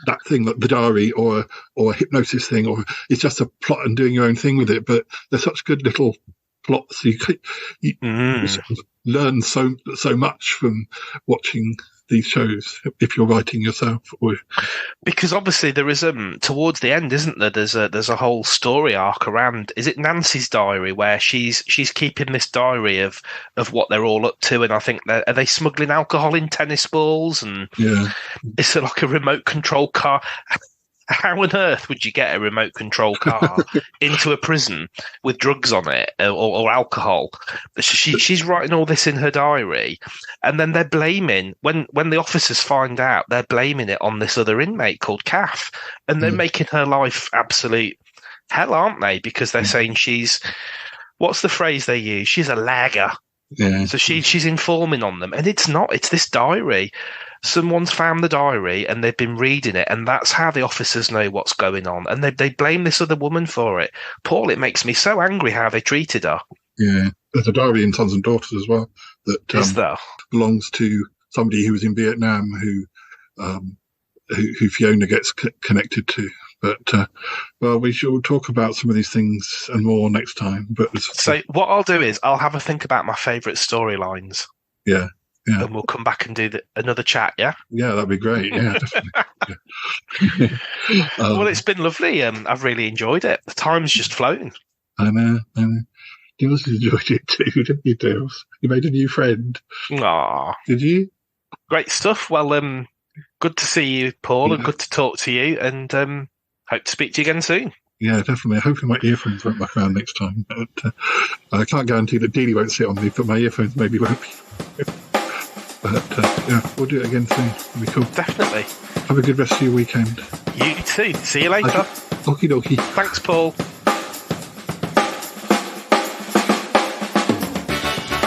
that thing, like the diary or a hypnosis thing, or it's just a plot and doing your own thing with it. But they're such good little plots. You sort of learn so much from watching these shows if you're writing yourself.
Because obviously there is towards the end, isn't there? There's a whole story arc around. Is it Nancy's diary where she's keeping this diary of what they're all up to, and I think are they smuggling alcohol in tennis balls, and it's like a remote control car. How on earth would you get a remote control car into a prison with drugs on it or alcohol? She's writing all this in her diary, and then they're blaming when the officers find out, they're blaming it on this other inmate called Kath, and they're making her life absolute hell, aren't they? Because they're saying what's the phrase they use? She's a lagger.
Yeah.
So she's informing on them, and it's not. It's this diary. Someone's found the diary and they've been reading it, and that's how the officers know what's going on. And they blame this other woman for it. Paul, it makes me so angry how they treated her.
Yeah, there's a diary in Sons and Daughters as well that belongs to somebody who was in Vietnam who Fiona gets connected to. But well, we shall talk about some of these things and more next time. But
so what I'll do is I'll have a think about my favourite storylines.
Yeah. Yeah.
And we'll come back and do another chat, yeah?
Yeah, that'd be great. Yeah, definitely.
Well, it's been lovely. I've really enjoyed it. The time's just flown.
I know. You also enjoyed it too, didn't you, Dales? You made a new friend.
Aww.
Did you?
Great stuff. Well, good to see you, Paul, and good to talk to you, and hope to speak to you again soon.
Yeah, definitely. Hopefully my earphones won't be found next time. But I can't guarantee that Dealey won't sit on me, but my earphones maybe won't be. But yeah, we'll do it again soon. It'll be cool.
Definitely.
Have a good rest of your weekend.
You too. See you later.
Okie dokie.
Thanks, Paul.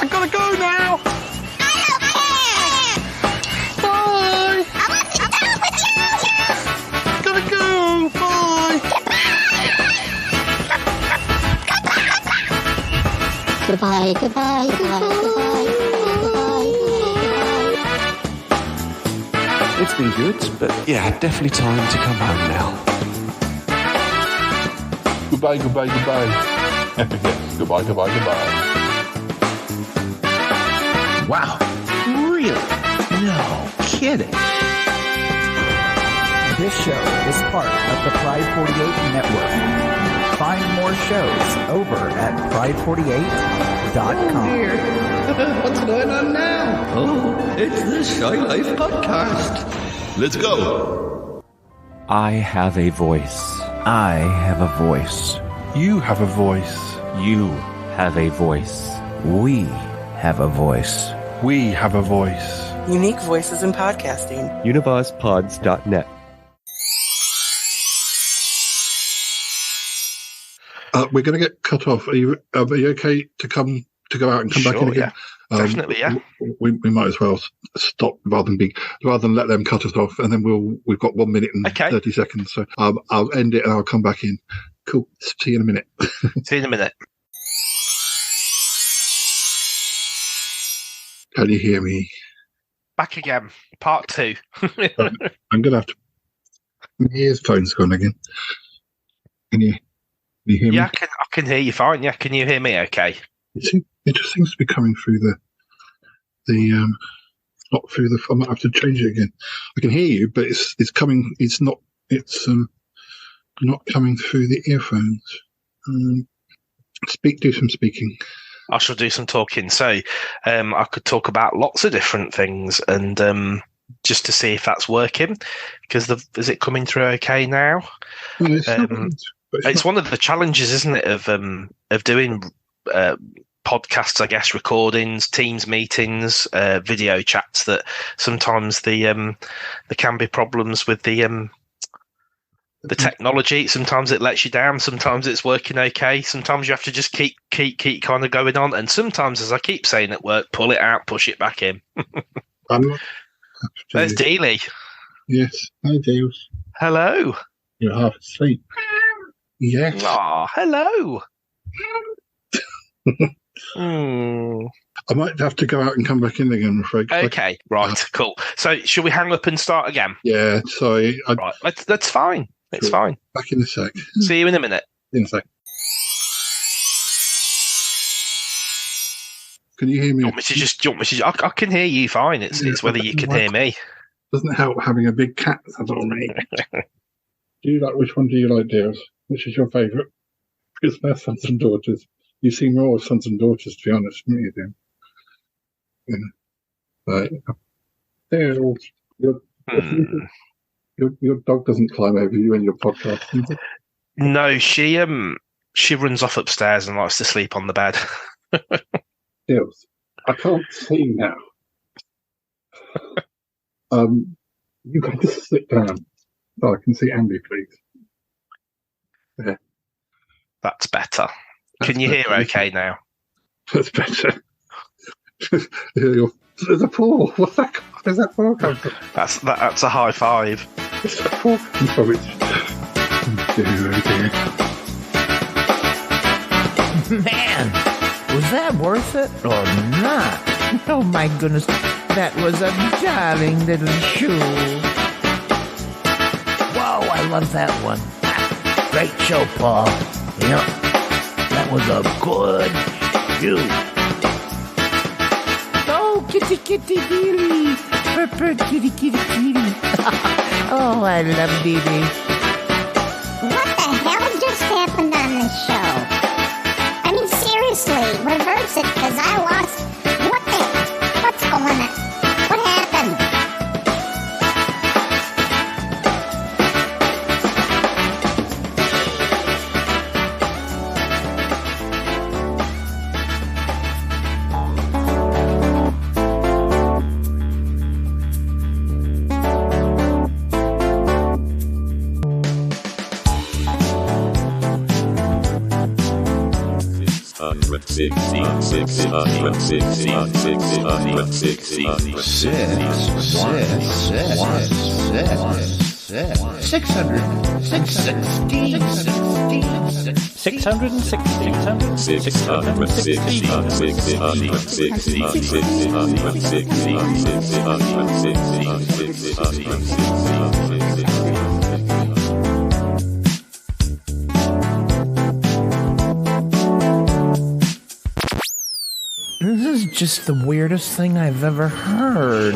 I gotta go now. Bye. Gotta go. Bye.
Goodbye. Goodbye. Goodbye. Goodbye.
It's
It's been good, but yeah, definitely time to come home now.
Goodbye, goodbye, goodbye. Yes, goodbye, goodbye, goodbye.
Wow. Really? No kidding.
This show is part of the Pride 48 network. Find more shows over at pride48.com.
What's going on now? Oh, it's the Shy Life Podcast. Let's go.
I have a voice.
I have a voice.
You have a voice.
You have a voice.
We have a voice.
We have a voice.
Unique voices in podcasting.
UnivazPods.net.
We're going to get cut off. Are you okay to go out and come back in again?
Yeah. Definitely, yeah.
We might as well stop rather than let them cut us off, and then we've got 1 minute and 30 seconds. So I'll end it and I'll come back in. Cool. See you in a minute.
See you in a minute.
Can you hear me?
Back again. Part 2.
I'm going to have to. My earphone's gone again. Can you hear me?
Yeah, I can hear you fine. Yeah, can you hear me okay?
It just seems to be coming through not through the. I might have to change it again. I can hear you, but it's coming. It's not coming through the earphones. Do some speaking.
I shall do some talking. So, I could talk about lots of different things, and just to see if that's working. Because is it coming through okay now? It's one of the challenges, isn't it, of doing podcasts, I guess, recordings, Teams meetings, video chats, that sometimes there can be problems with the technology. Sometimes it lets you down, sometimes it's working okay, sometimes you have to just keep kind of going on, and sometimes, as I keep saying at work, pull it out, push it back in. There's Dealey.
Yes, hi Deals.
Hello.
You're half asleep. Yes.
Ah, hello.
I might have to go out and come back in again, I'm afraid.
Okay, right, cool. So, should we hang up and start again?
Yeah, sorry.
Right, that's fine. It's fine.
Back in a sec.
See you in a minute.
In a sec. Can you hear me?
Do you want me to I can hear you fine. It's whether you can hear me.
Doesn't help having a big cat sat on me. Which one do you like, dears? Which is your favourite? Because they're sons and daughters. You see more of sons and daughters, to be honest, don't you, Dan? Yeah. Right. Your dog doesn't climb over you in your podcast, does it?
No, she runs off upstairs and likes to sleep on the bed.
Deals. I can't see now. You can just sit down so I can see Andy, please. Yeah.
That's better. Can you hear okay now?
That's better. There's a paw. What's that? Where's that paw come from?
That's a high five.
What's that paw come from?
Man, was that worth it or not? Oh my goodness, that was a darling little shoe. Whoa, I love that one. Great show, Paul. Yep, that was a good shoe. Oh, kitty, kitty, Dealey. Purr, kitty, kitty, kitty. Oh, I love Dealey.
What the hell just happened on this show? I mean, seriously, reverse it, because I lost. What's going on? What happened?
that? 616. 616. This is just the weirdest thing I've ever heard.